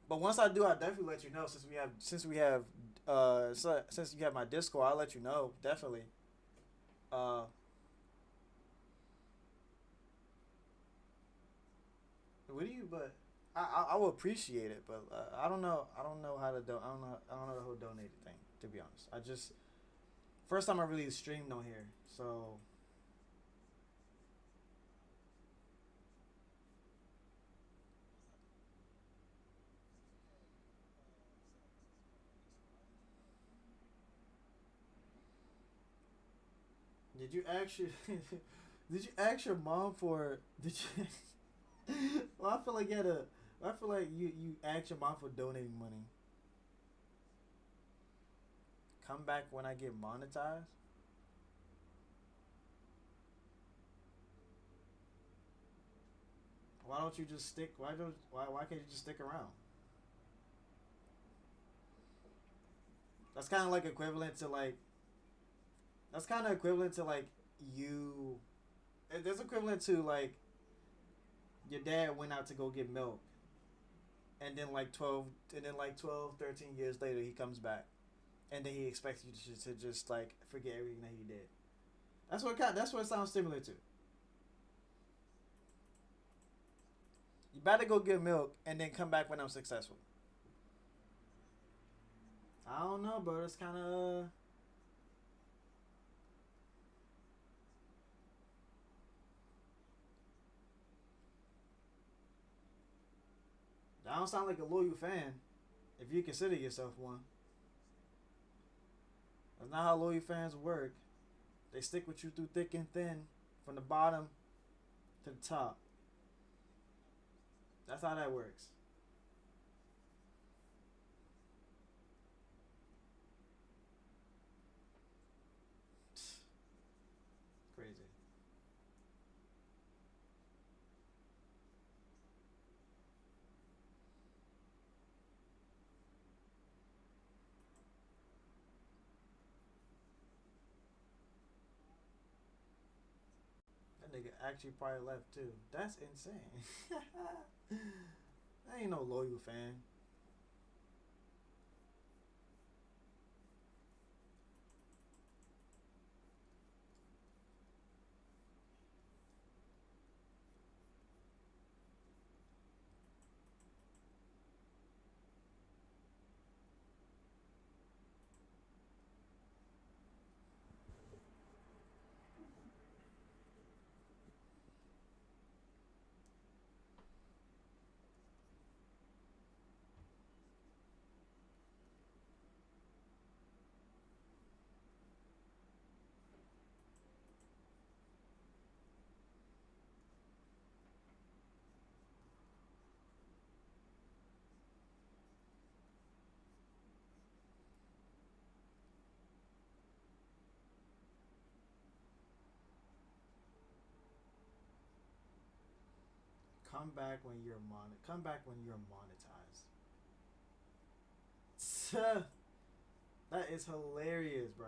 But once I do, I definitely let you know. Since you have my Discord, I'll let you know definitely. Uh, what do you? But I will appreciate it. But I don't know. I don't know how to do. I don't know the whole donated thing. To be honest, I just first time I really streamed on here. So did you actually? Did you ask your mom for? Did you? Well, I feel like you had a. I feel like you asked your mom for donating money. Come back when I get monetized. Why don't you just stick? Why can't you just stick around? That's kind of like equivalent to like. That's kind of equivalent to like you. There's equivalent to like your dad went out to go get milk, and then like 12, 13 years later he comes back, and then he expects you to just like forget everything that he did. That's what it sounds similar to. You better go get milk and then come back when I'm successful. I don't know, bro. It's kind of. I don't sound like a loyal fan. If you consider yourself one, that's not how loyal fans work. They stick with you through thick and thin, from the bottom to the top. That's how that works. Crazy. That nigga actually probably left too. That's insane. I ain't no loyal fan. Come back when you're monetized. That is hilarious, bro.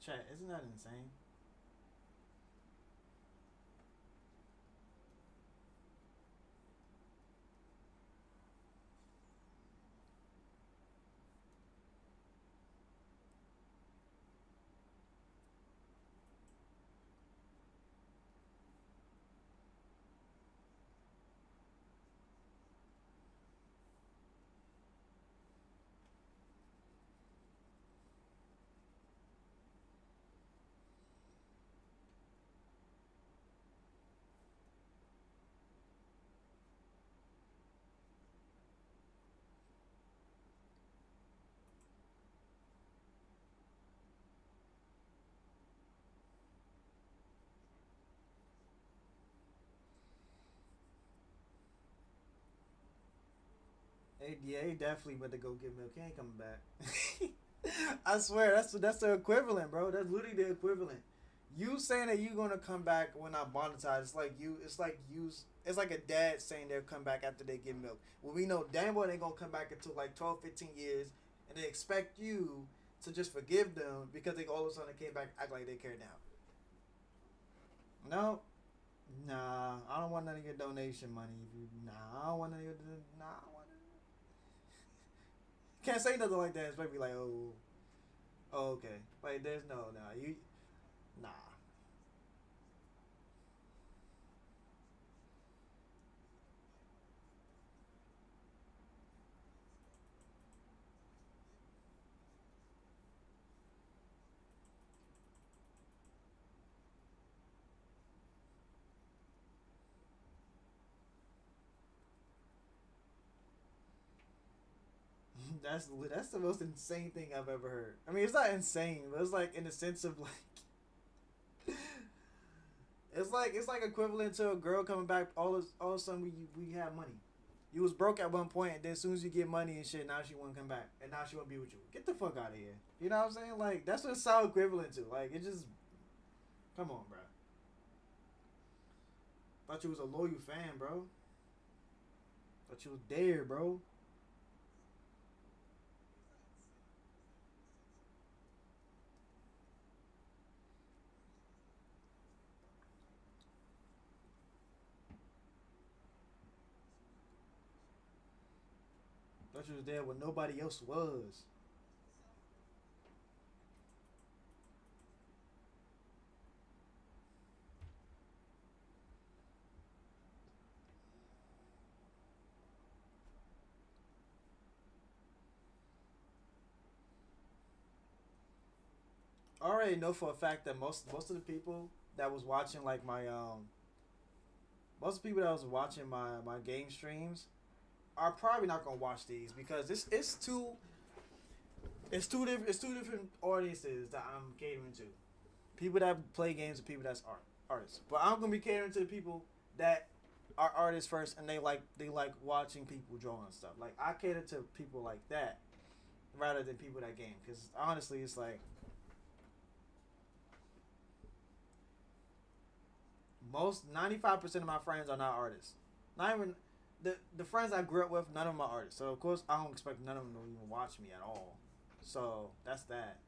Chat, isn't that insane? Hey, yeah, he definitely went to go get milk. He ain't coming back. I swear, that's the equivalent, bro. That's literally the equivalent. You saying that you gonna come back when I monetize, it's like you. It's like you. It's like a dad saying they'll come back after they get milk. Well, we know damn well they gonna come back until like 12, 15 years, and they expect you to just forgive them because they all of a sudden came back act like they care now. No, nah, I don't want none of your donation money. If you, nah, I don't want none of your, nah, I want. Can't say nothing like that. It's probably like, oh, oh, okay. Like, there's no, nah, you, nah. That's the most insane thing I've ever heard. I mean, it's not insane, but it's like in the sense of like, it's like equivalent to a girl coming back. All of a sudden we have money. You was broke at one point, and then as soon as you get money and shit, now she want to come back, and now she want to be with you. Get the fuck out of here. You know what I'm saying? Like that's what it's so equivalent to. Like it just, come on, bro. Thought you was a loyal fan, bro. Thought you was there, bro. Thought you was there when nobody else was. I already know for a fact that most of the people that was watching like my most of the people that was watching my game streams are probably not gonna watch these because it's two different audiences that I'm catering to. People that play games and people that's artists. But I'm gonna be catering to the people that are artists first and they like watching people draw and stuff. Like I cater to people like that rather than people that game because honestly it's like most 95% of my friends are not artists. Not even the friends I grew up with, none of them are artists. So of course I don't expect none of them to even watch me at all. So that's that.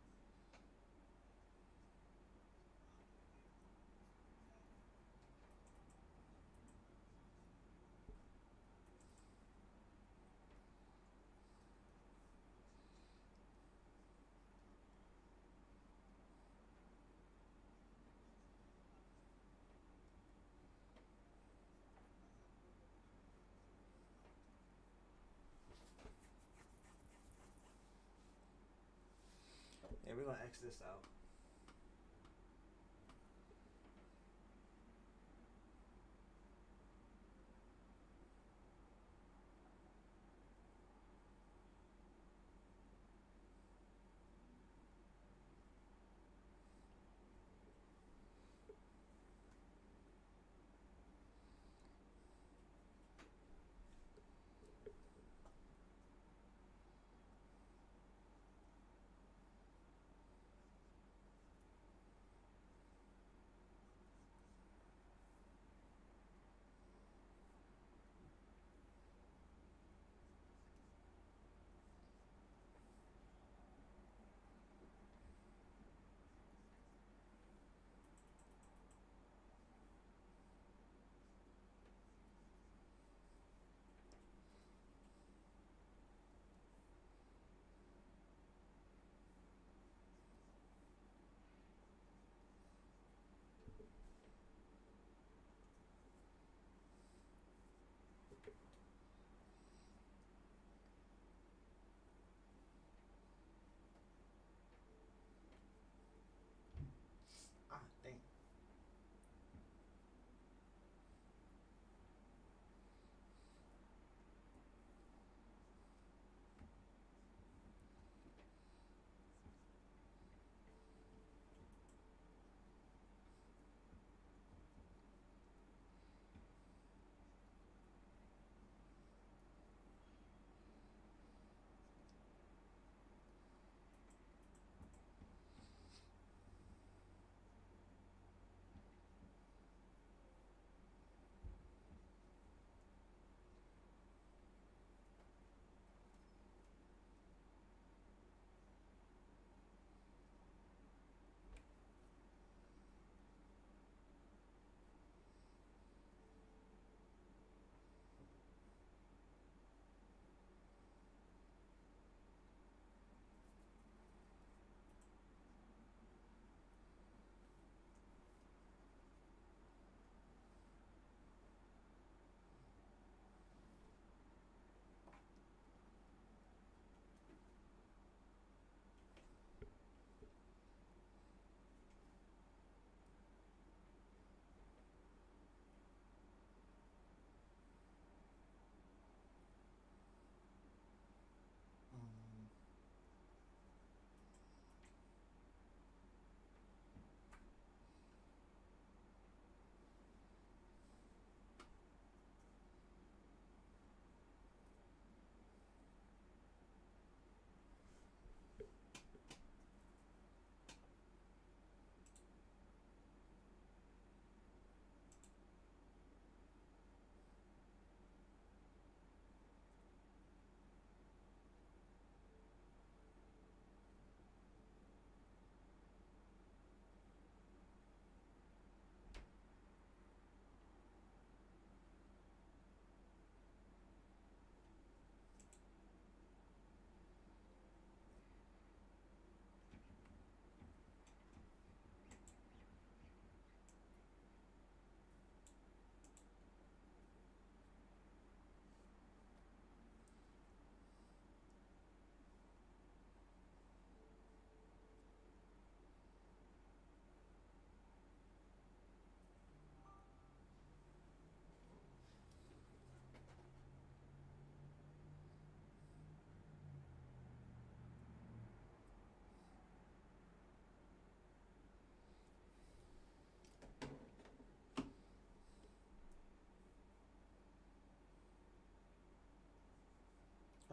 Yeah, we're gonna X this out.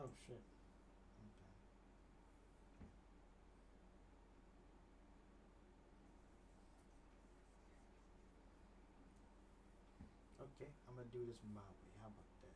Oh shit. Okay. Okay. I'm gonna do this my way. How about that?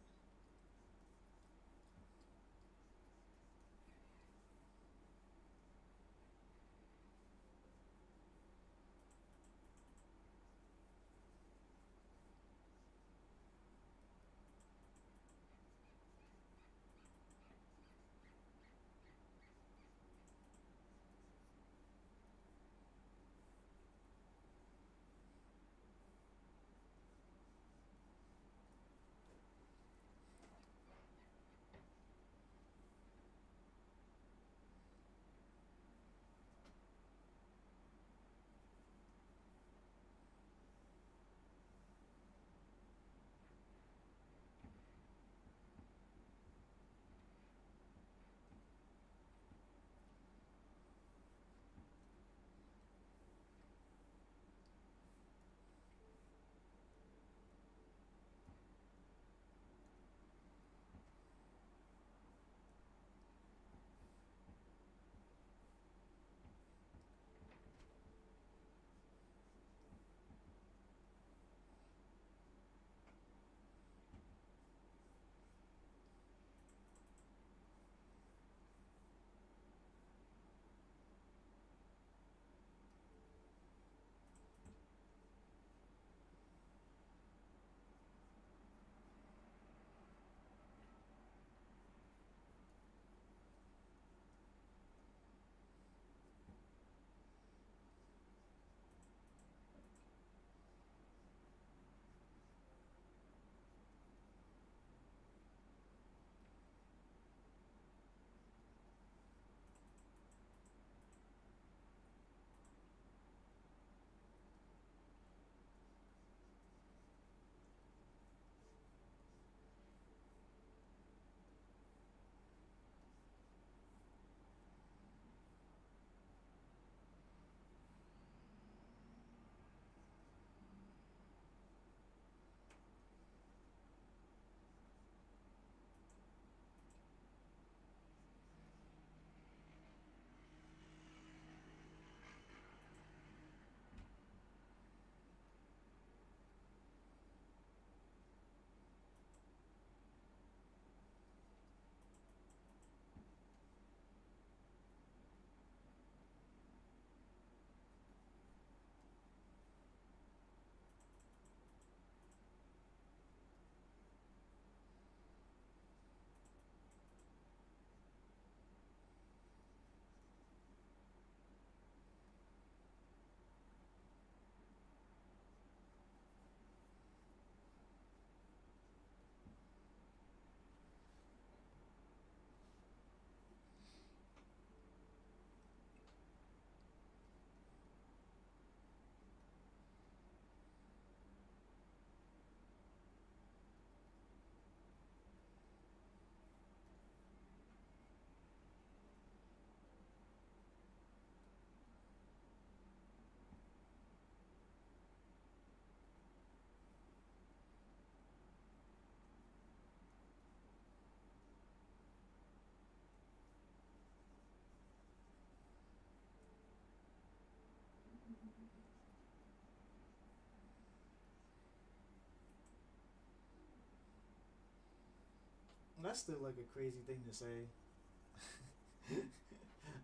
That's still like a crazy thing to say.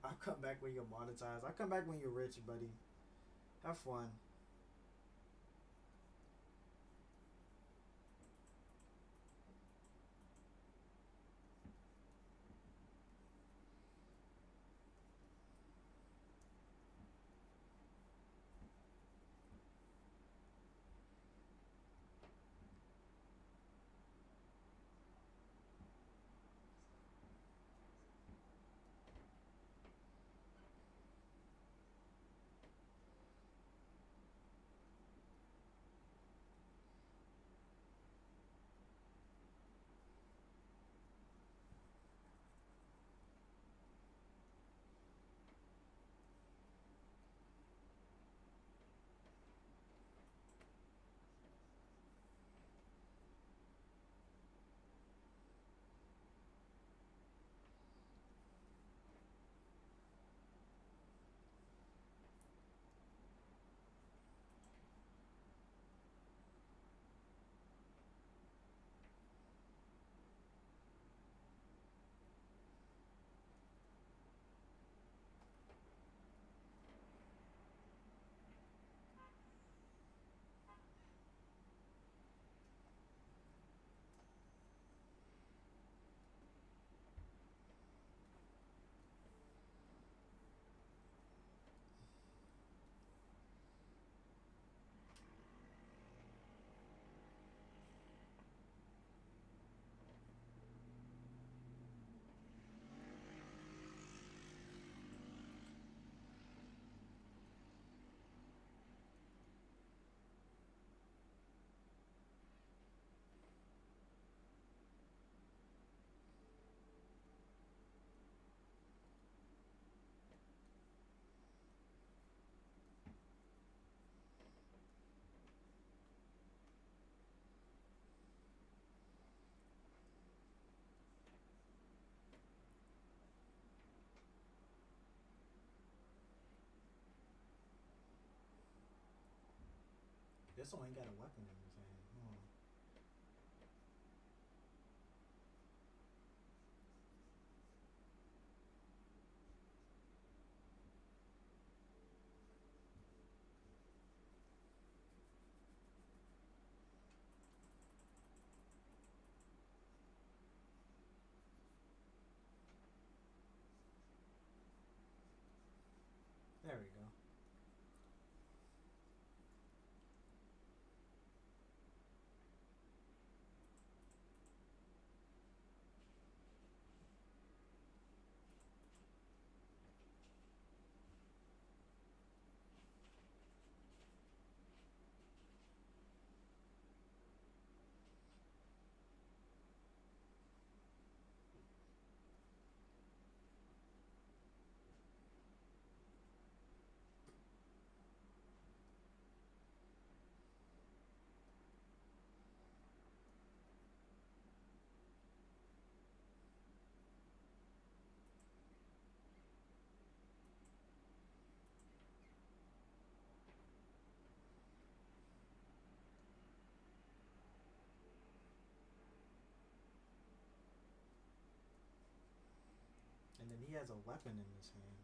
I'll come back when you're monetized. I'll come back when you're rich, buddy. Have fun. This one ain't got a weapon in his hand. Hold on. There we go. And then he has a weapon in his hand.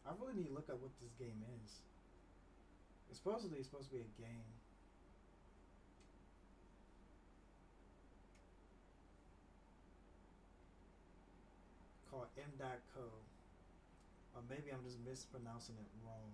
I really need to look up what this game is. It's supposed to be a game. Called M.Co. Or maybe I'm just mispronouncing it wrong.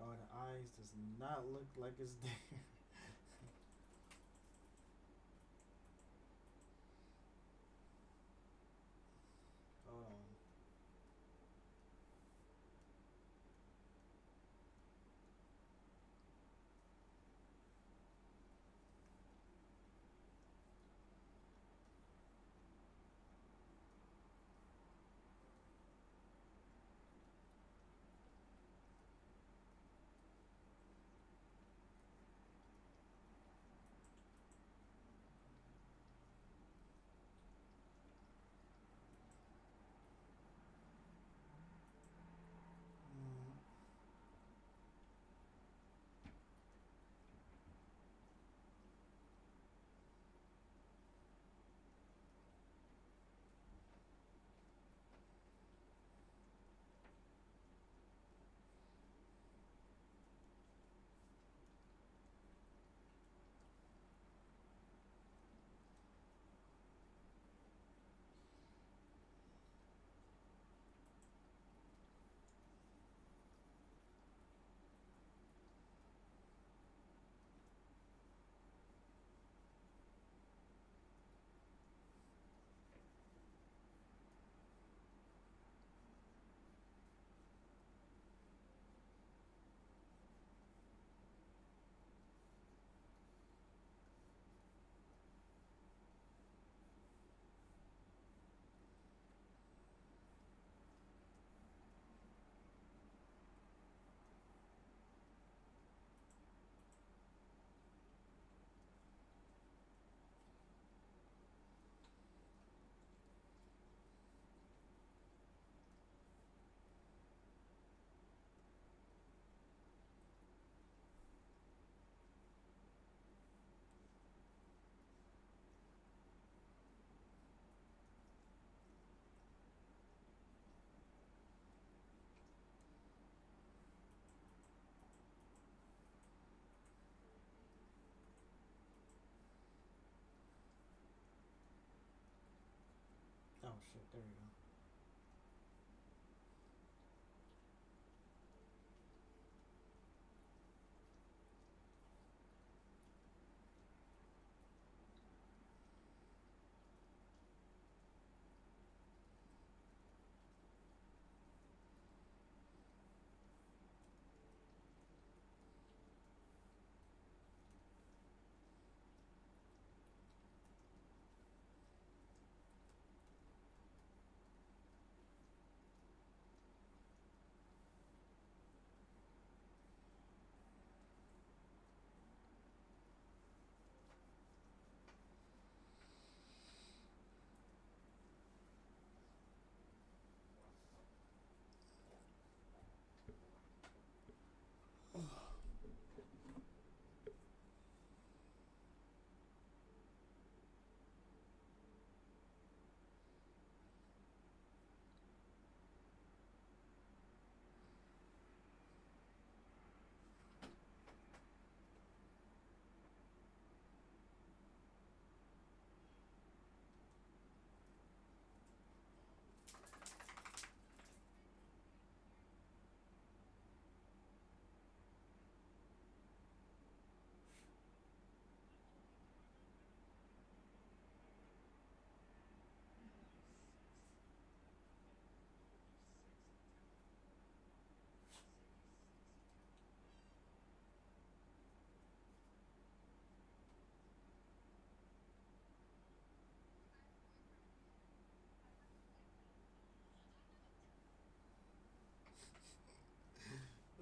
Oh, the eyes does not look like it's there. Hold on. shit, there we go.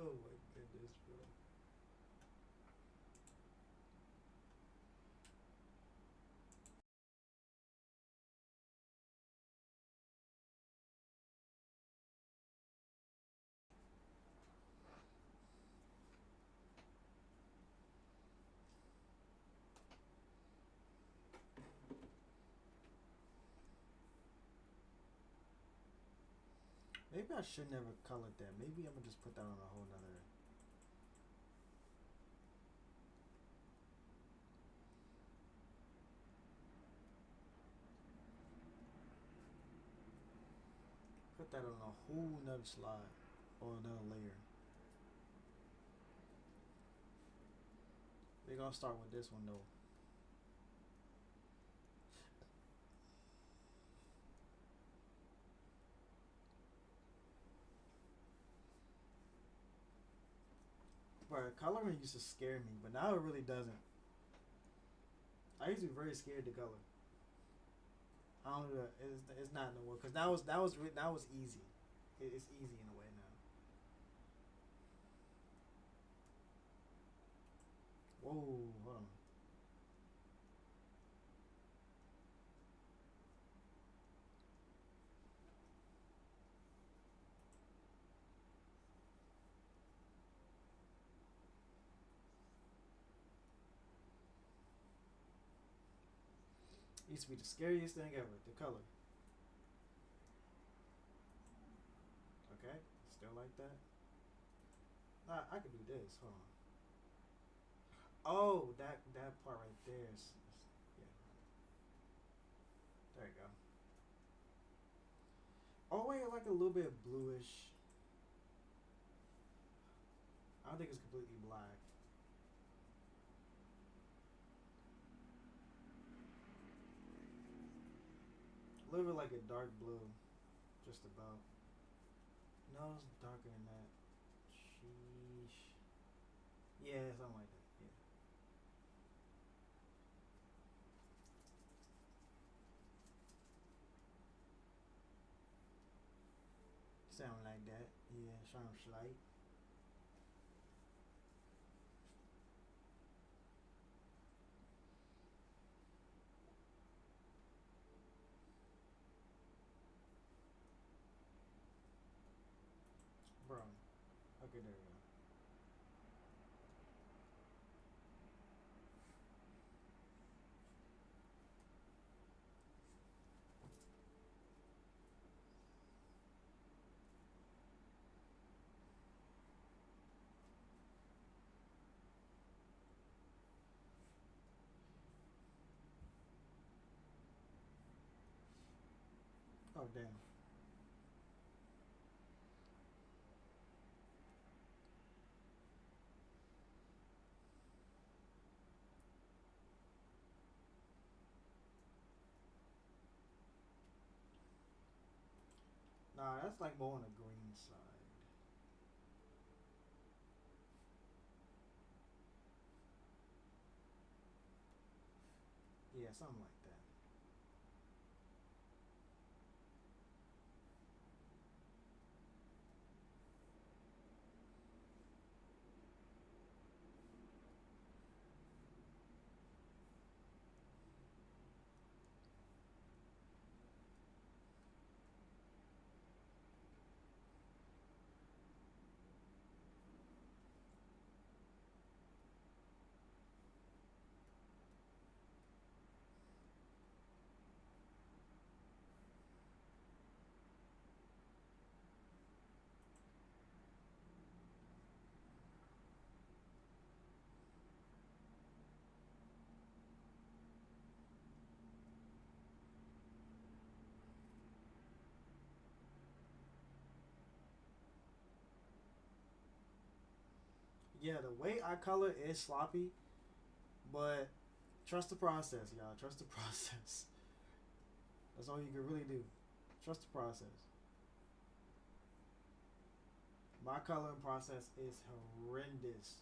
Oh my goodness, bro. Maybe I should never color that. Maybe I'm gonna just put that on a whole nother. Put that on a whole nother slide or another layer. We're gonna start with this one though. Bro, coloring used to scare me, but now it really doesn't. I used to be very scared to color. I don't know. It's not no more because that was easy. It's easy in a way now. Whoa, hold on. It used to be the scariest thing ever. The color. Okay, still like that. Nah, I could do this. Hold on. Oh, that part right there yeah. There you go. Oh wait, like a little bit of bluish. I don't think it's completely black. A little bit like a dark blue, just about. No, it's darker than that. Sheesh. Yeah, something like that. Yeah. Sound like that. Yeah, sound slight. Bro. Okay, there we go. Oh damn. Nah, that's like more on the green side. Yeah, something like that. Yeah, the way I color is sloppy, but trust the process, y'all. Trust the process. That's all you can really do. Trust the process. My coloring process is horrendous.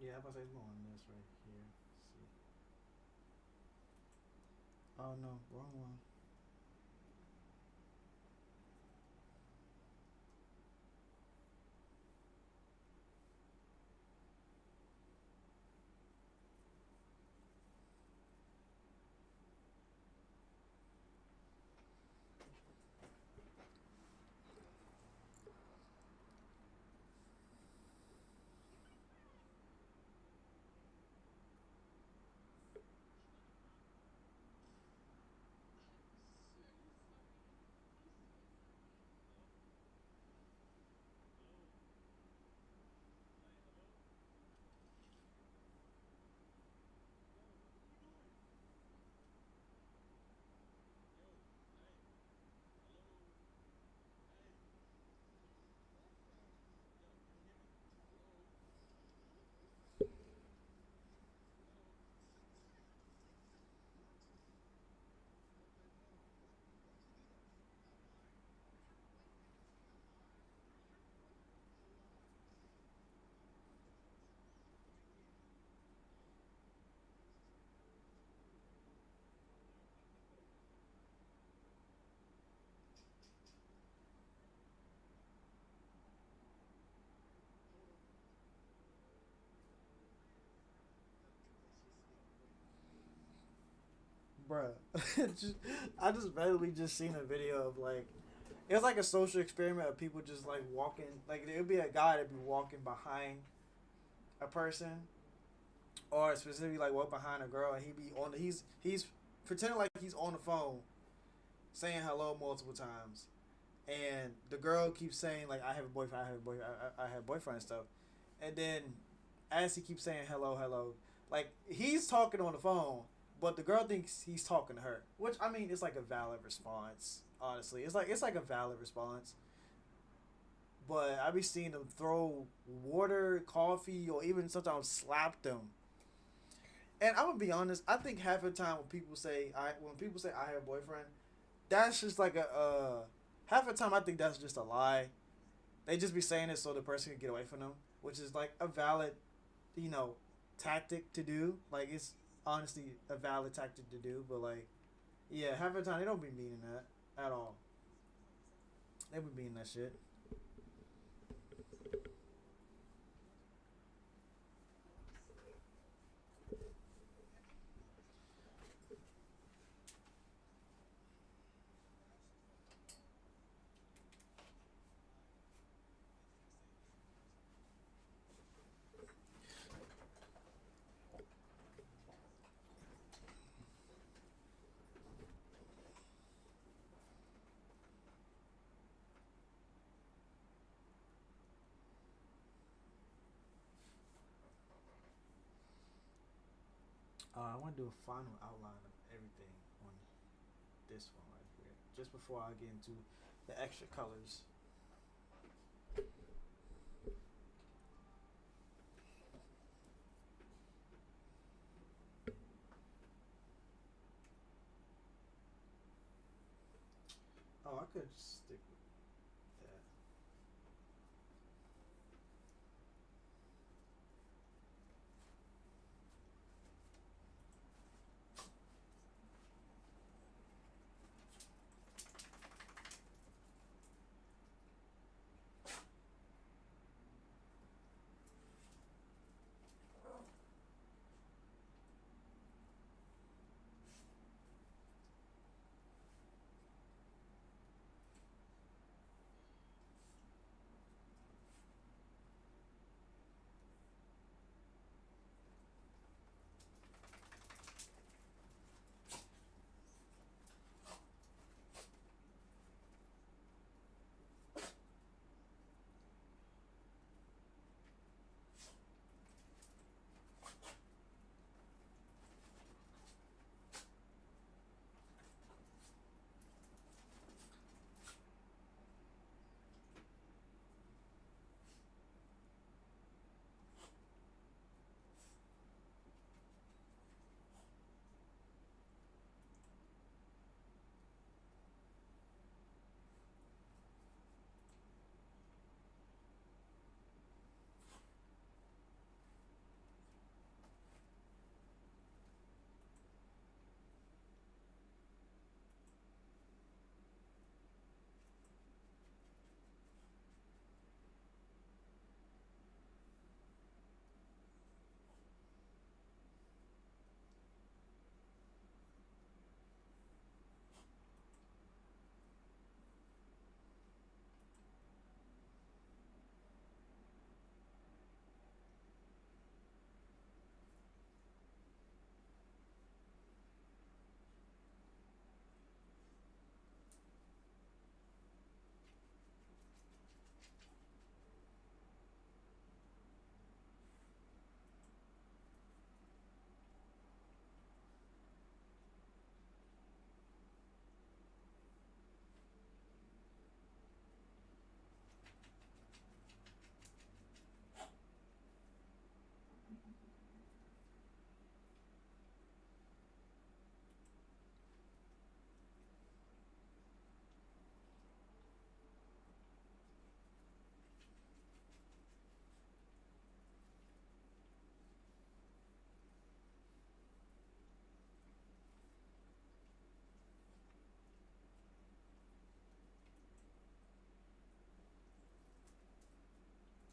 Yeah, I'm about to say it's more on this right here. Let's see. Oh no, wrong one. Bruh. just, I just randomly just seen a video of like it was like a social experiment of people just like walking like there would be a guy that'd be walking behind a person or specifically like walk behind a girl and he's pretending like he's on the phone saying hello multiple times and the girl keeps saying like I have a boyfriend, I have a boyfriend, I have a boyfriend and stuff, and then as he keeps saying hello, hello, like he's talking on the phone, but the girl thinks he's talking to her, which I mean it's like a valid response. Honestly, it's like a valid response, but I be seeing them throw water, coffee, or even sometimes slap them. And I'm gonna be honest, I think half the time when people say I have a boyfriend, that's just like a half the time I think that's just a lie. They just be saying it so the person can get away from them, which is like a valid, you know, tactic to do. Like it's honestly a valid tactic to do, but like yeah, half the time they don't be meaning that at all. They be meaning that shit. I want to do a final outline of everything on this one right here, just before I get into the extra colors. Oh, I could stick with that.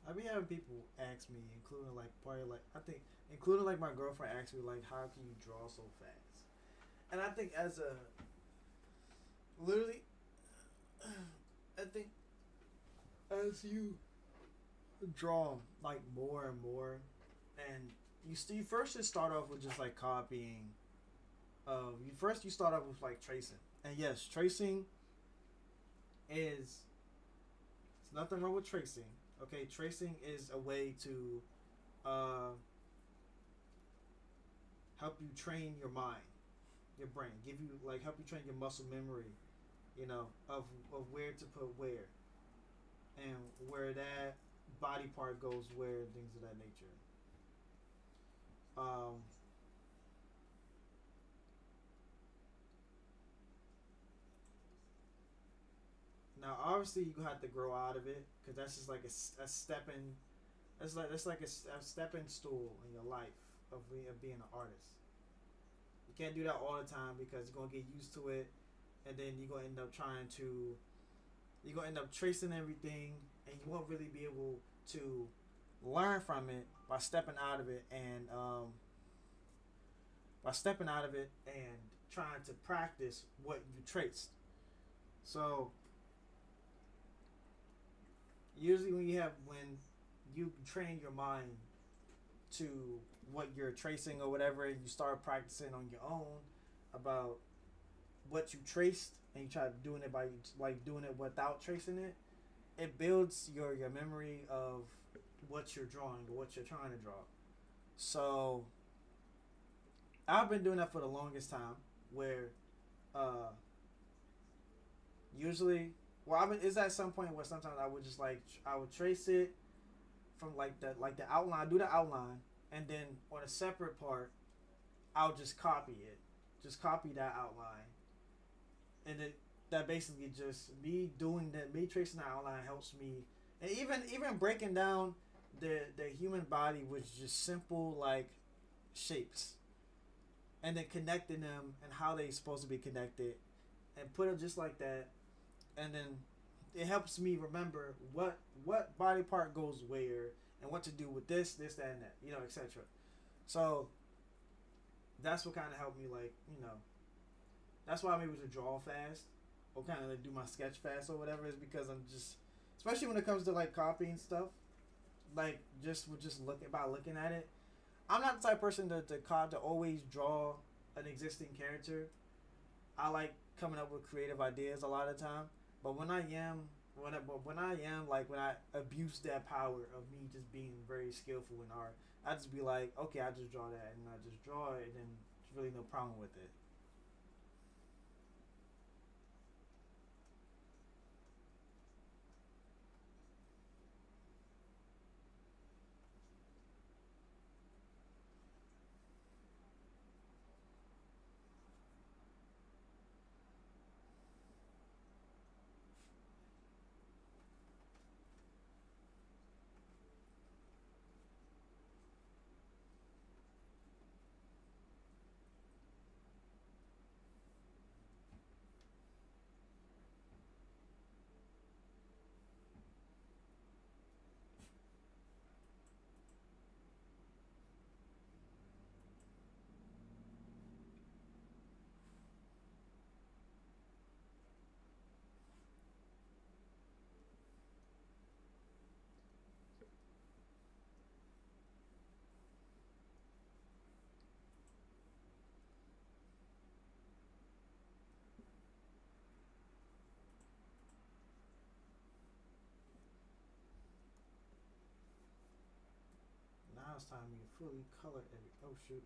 I be having people ask me, including like probably like I think, including like my girlfriend asks me like, how can you draw so fast? And I think as a literally, I think as you draw like more and more, and you first just start off with just like copying. You start off with like tracing, and yes, tracing is it's nothing wrong with tracing. Okay, tracing is a way to uh, help you train your mind, your brain, give you like help you train your muscle memory, of where to put where and where that body part goes where, things of that nature. Um, Now, obviously, you have to grow out of it because that's just like a stepping. That's like a stepping stool in your life of being an artist. You can't do that all the time because you're gonna get used to it, and then you're gonna end up tracing everything, and you won't really be able to learn from it by stepping out of it and trying to practice what you traced. So usually when you train your mind to what you're tracing or whatever, and you start practicing on your own about what you traced, and you try doing it by like doing it without tracing it, it builds your memory of what you're drawing or what you're trying to draw. So I've been doing that for the longest time. Where uh, usually, well, I mean, it's at some point where sometimes I would just like I would trace it from like the outline, do the outline, and then on a separate part, I'll just copy it, just copy that outline, and it that basically just me doing that, me tracing the outline helps me, and even breaking down the human body with just simple like shapes, and then connecting them and how they supposed to be connected, and put it just like that, and then it helps me remember what body part goes where and what to do with this, that, and that, etc. So that's what kind of helped me, like, that's why I'm able to draw fast or kind of like do my sketch fast or whatever, is because I'm just, especially when it comes to like copying stuff, like just looking by looking at it. I'm not the type of person to always draw an existing character. I like coming up with creative ideas a lot of the time. But when I abuse that power of me just being very skillful in art, I just be like, okay, I just draw that, and I just draw it, and then there's really no problem with it. Now it's time to fully color every. Oh shoot.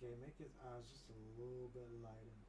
Okay, make his eyes just a little bit lighter.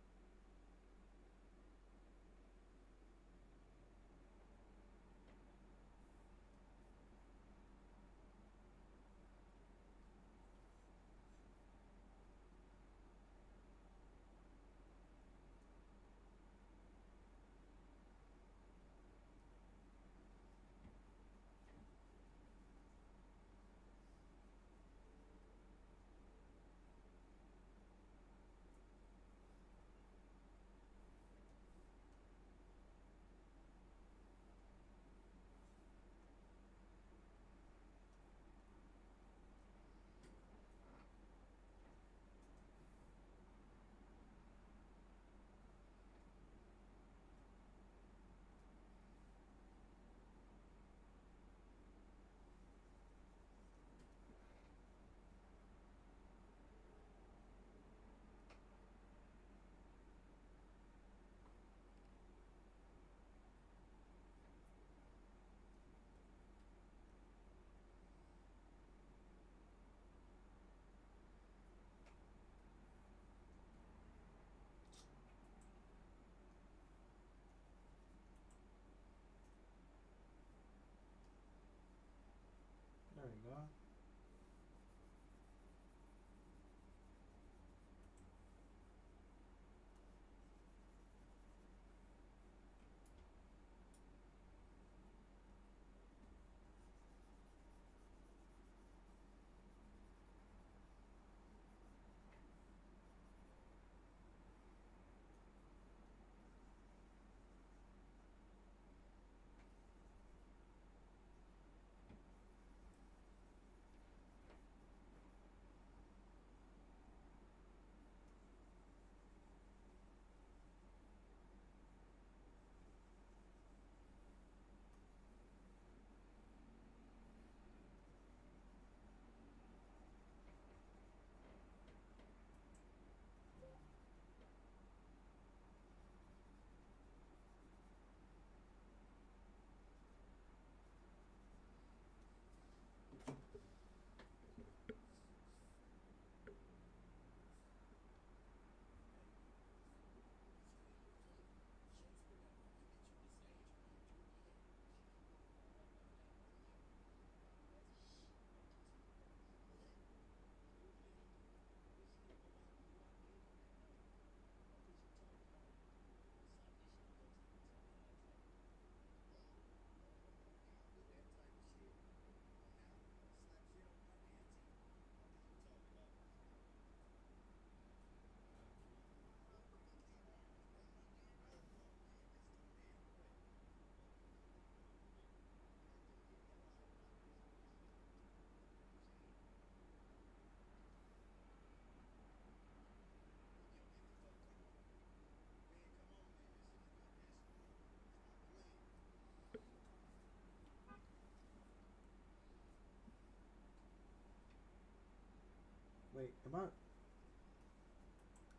Wait, am I?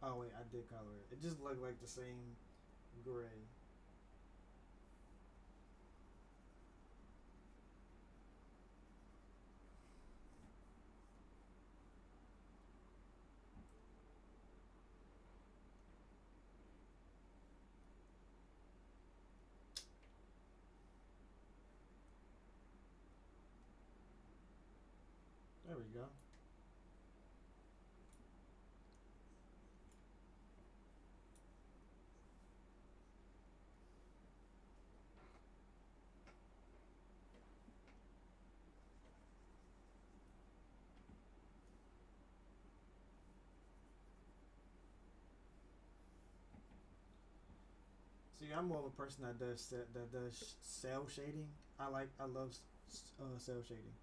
Oh wait, I did color it. It just looked like the same gray. There we go. See, I'm more of a person that does cell shading. I love cell shading.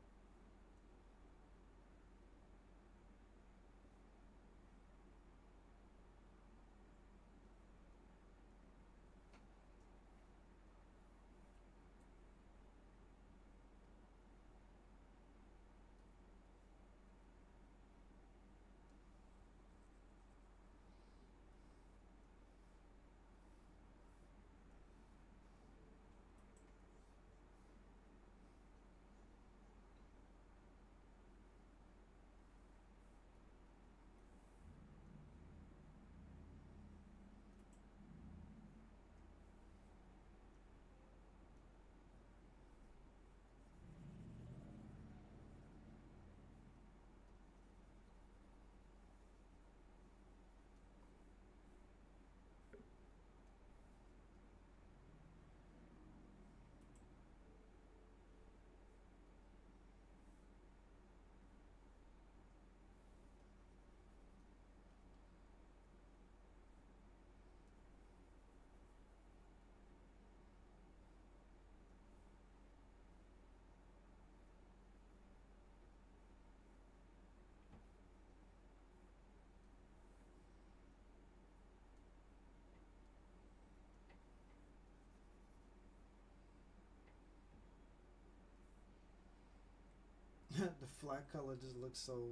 The flat color just looks so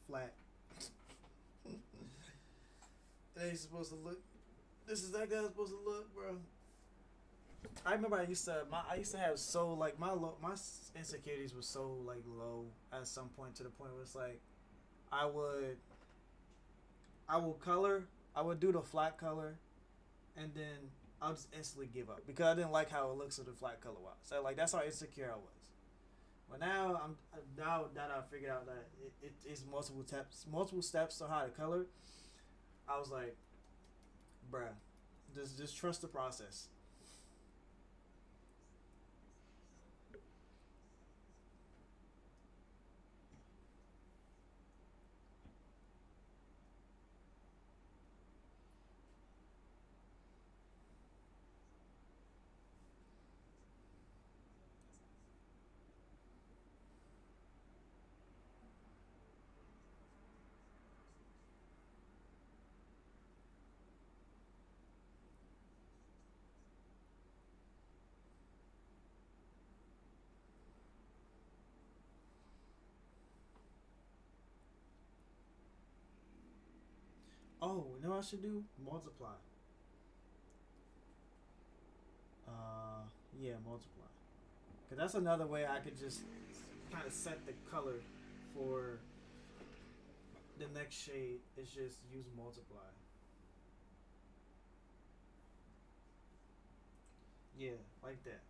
flat. It ain't supposed to look. This is exactly how it's supposed to look, bro. I remember I used to have so like my insecurities were so like low at some point to the point where it's like I would I will color I would do the flat color and then I'll just instantly give up because I didn't like how it looks with the flat color was. So like that's how insecure I was. But now that I figured out that it is multiple steps to how to color. I was like, bruh, just trust the process. Oh, you know what I should do? Multiply. Uh, yeah, multiply. Cause that's another way I could just kind of set the color for the next shade. Is just use multiply. Yeah, like that.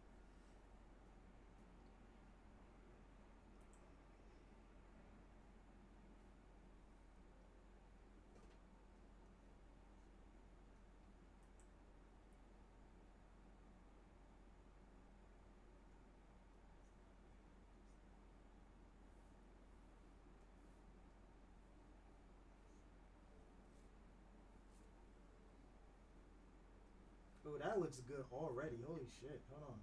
Oh, that looks good already. Holy shit! Hold on.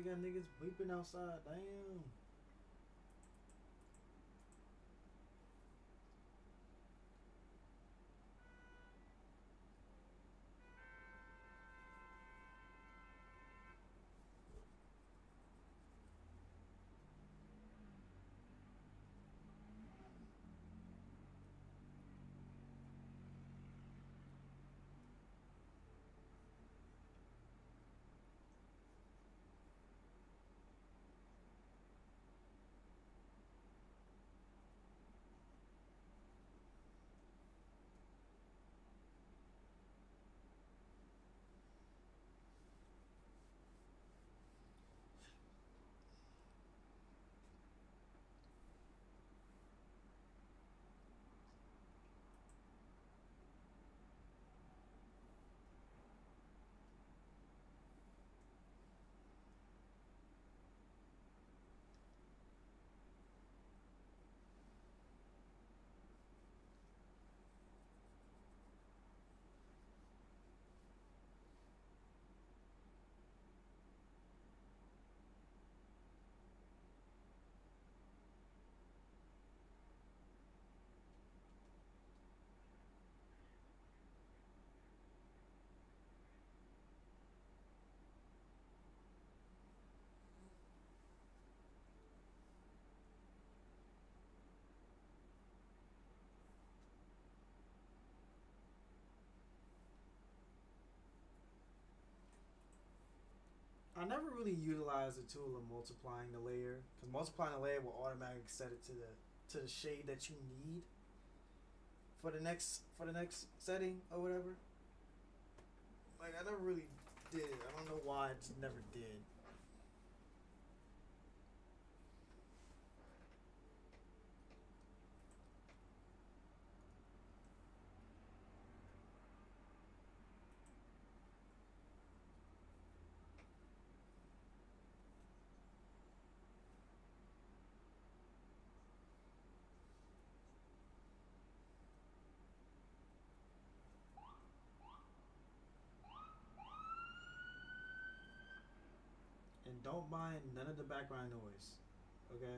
got niggas bleeping outside. Damn. I never really utilized the tool of multiplying the layer because multiplying the layer will automatically set it to the shade that you need for the next setting or whatever. Like I never really did it. I don't know why I just never did. And don't mind none of the background noise. Okay?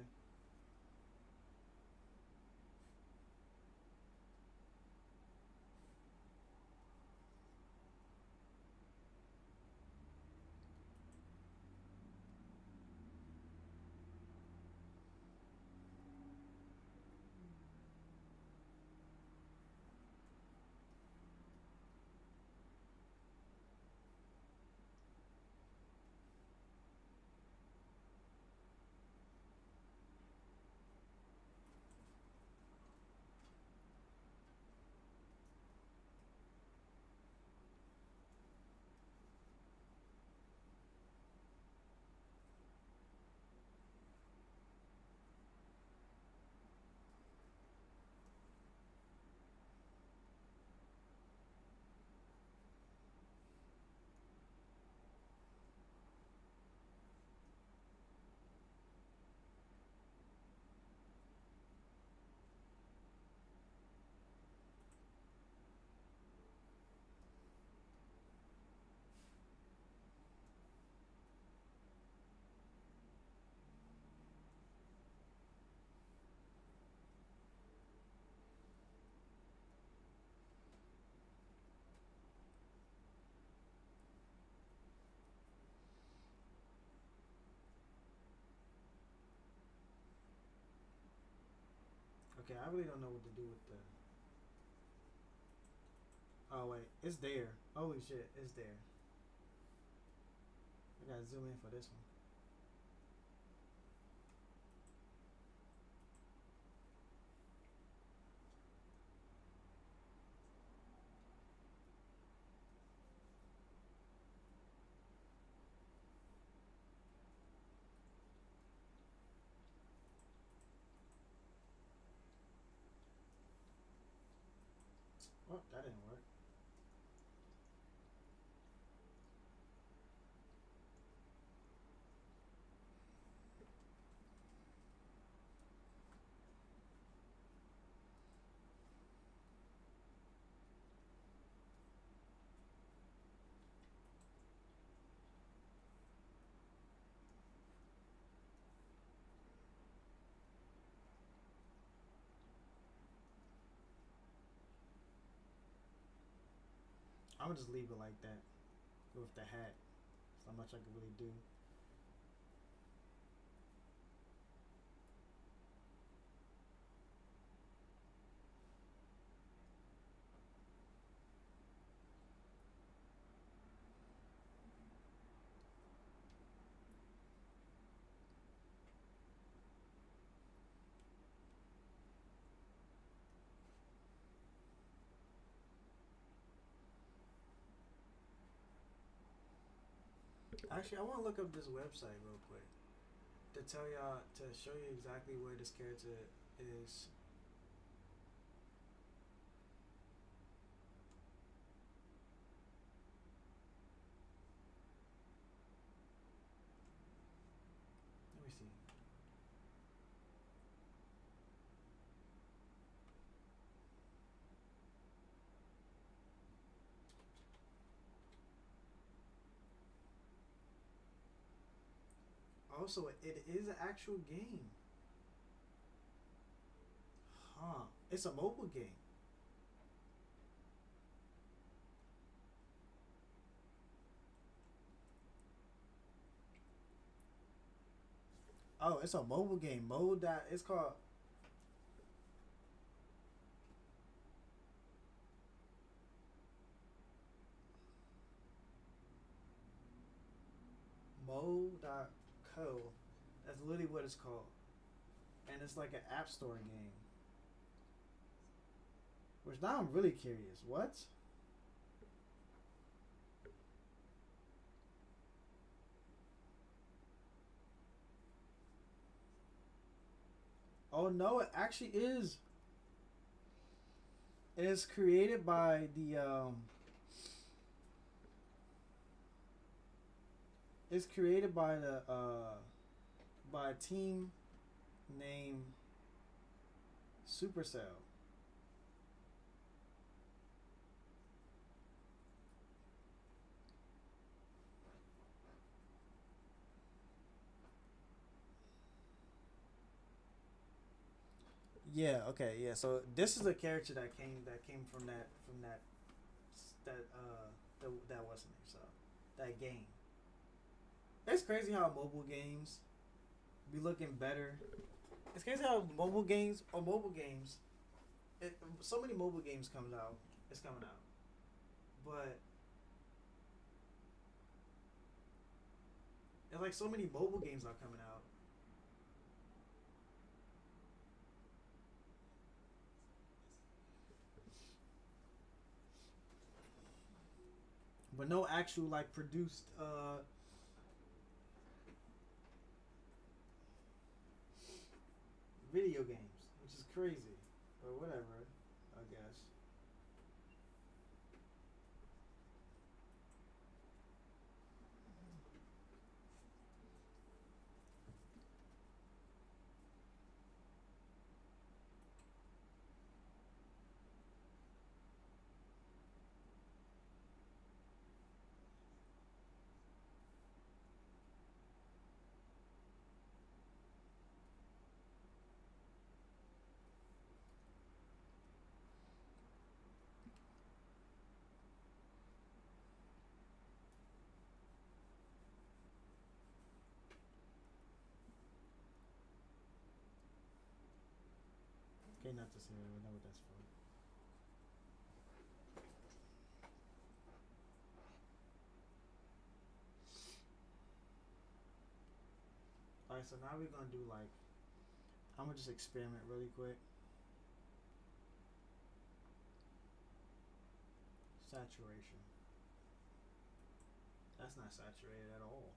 Okay, I really don't know what to do with the. Oh wait, it's there. Holy shit, it's there. I gotta zoom in for this one. Oh, that didn't work. I'm gonna just leave it like that with the hat. There's not much I can really do. Actually, I want to look up this website real quick to tell y'all to show you exactly where this character is. Let me see. Also, it is an actual game. Huh? It's a mobile game. Oh, it's a mobile game. Mode that it's called Mo.co. That's literally what it's called, and it's like an app store game. Which now I'm really curious. What? Oh no, it actually is. It is created by the It's created by the by a team named Supercell. Yeah. Okay. Yeah. So this is a character that came from that wasn't it? So that game. It's crazy how mobile games be looking better. It's crazy how mobile games. So many mobile games comes out. It's coming out, but it's like so many mobile games are coming out, but no actual like produced video games, which is crazy, or whatever. I guess. Okay, not to say I know what that's for. All right, so now we're gonna do like I'm gonna just experiment really quick. Saturation. That's not saturated at all.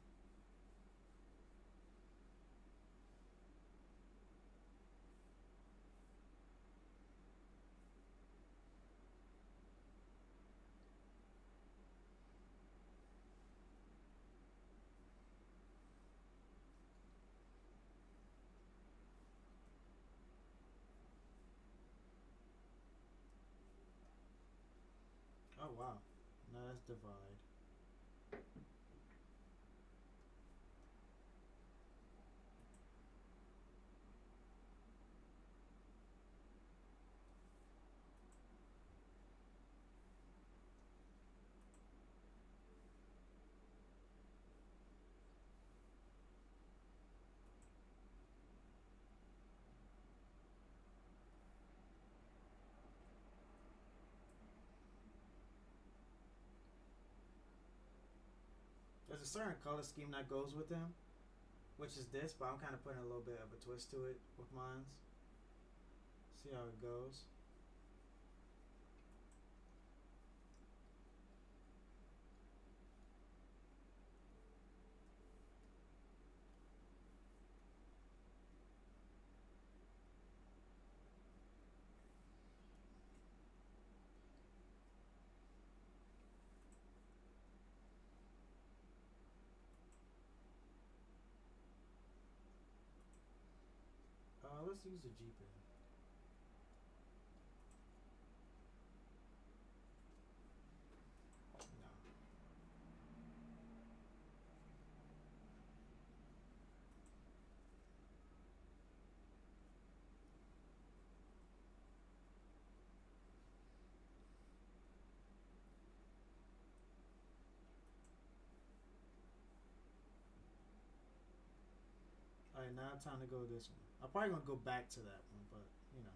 Oh wow. No, that's divide. a certain color scheme that goes with them, which is this, but I'm kind of putting a little bit of a twist to it with mine. See how it goes. Let's use the G pen. No. All right, now time to go to this one. I'm probably gonna go back to that one, but you know.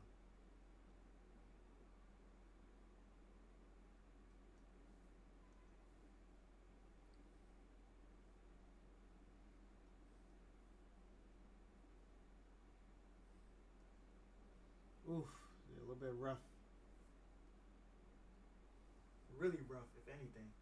Oof, yeah, a little bit rough. Really rough, if anything.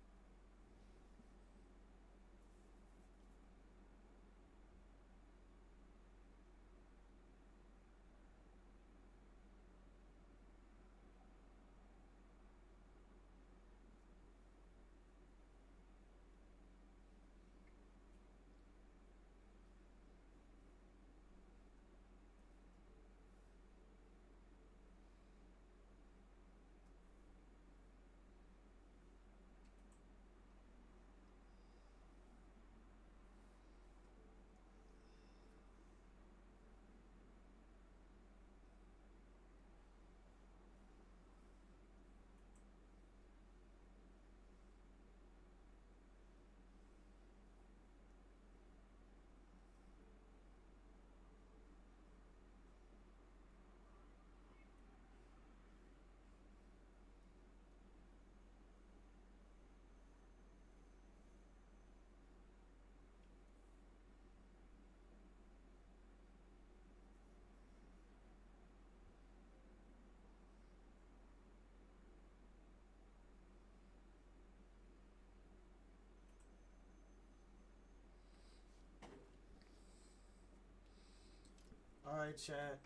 All right, chat.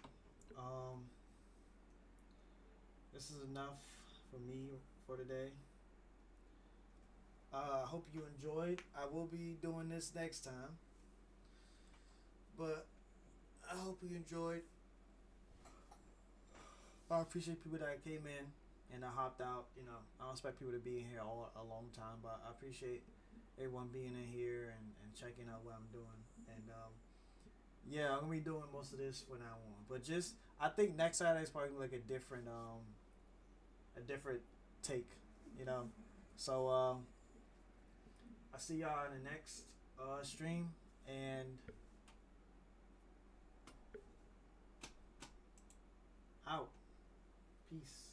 Um, this is enough for me for today. I hope you enjoyed. I will be doing this next time, but I hope you enjoyed. I appreciate people that came in and I hopped out. You know, I don't expect people to be in here all a long time, but I appreciate everyone being in here and checking out what I'm doing. And yeah, I'm gonna be doing most of this from now on. But just I think next Saturday is probably like a different take. You know, so I see y'all in the next stream and out. Peace.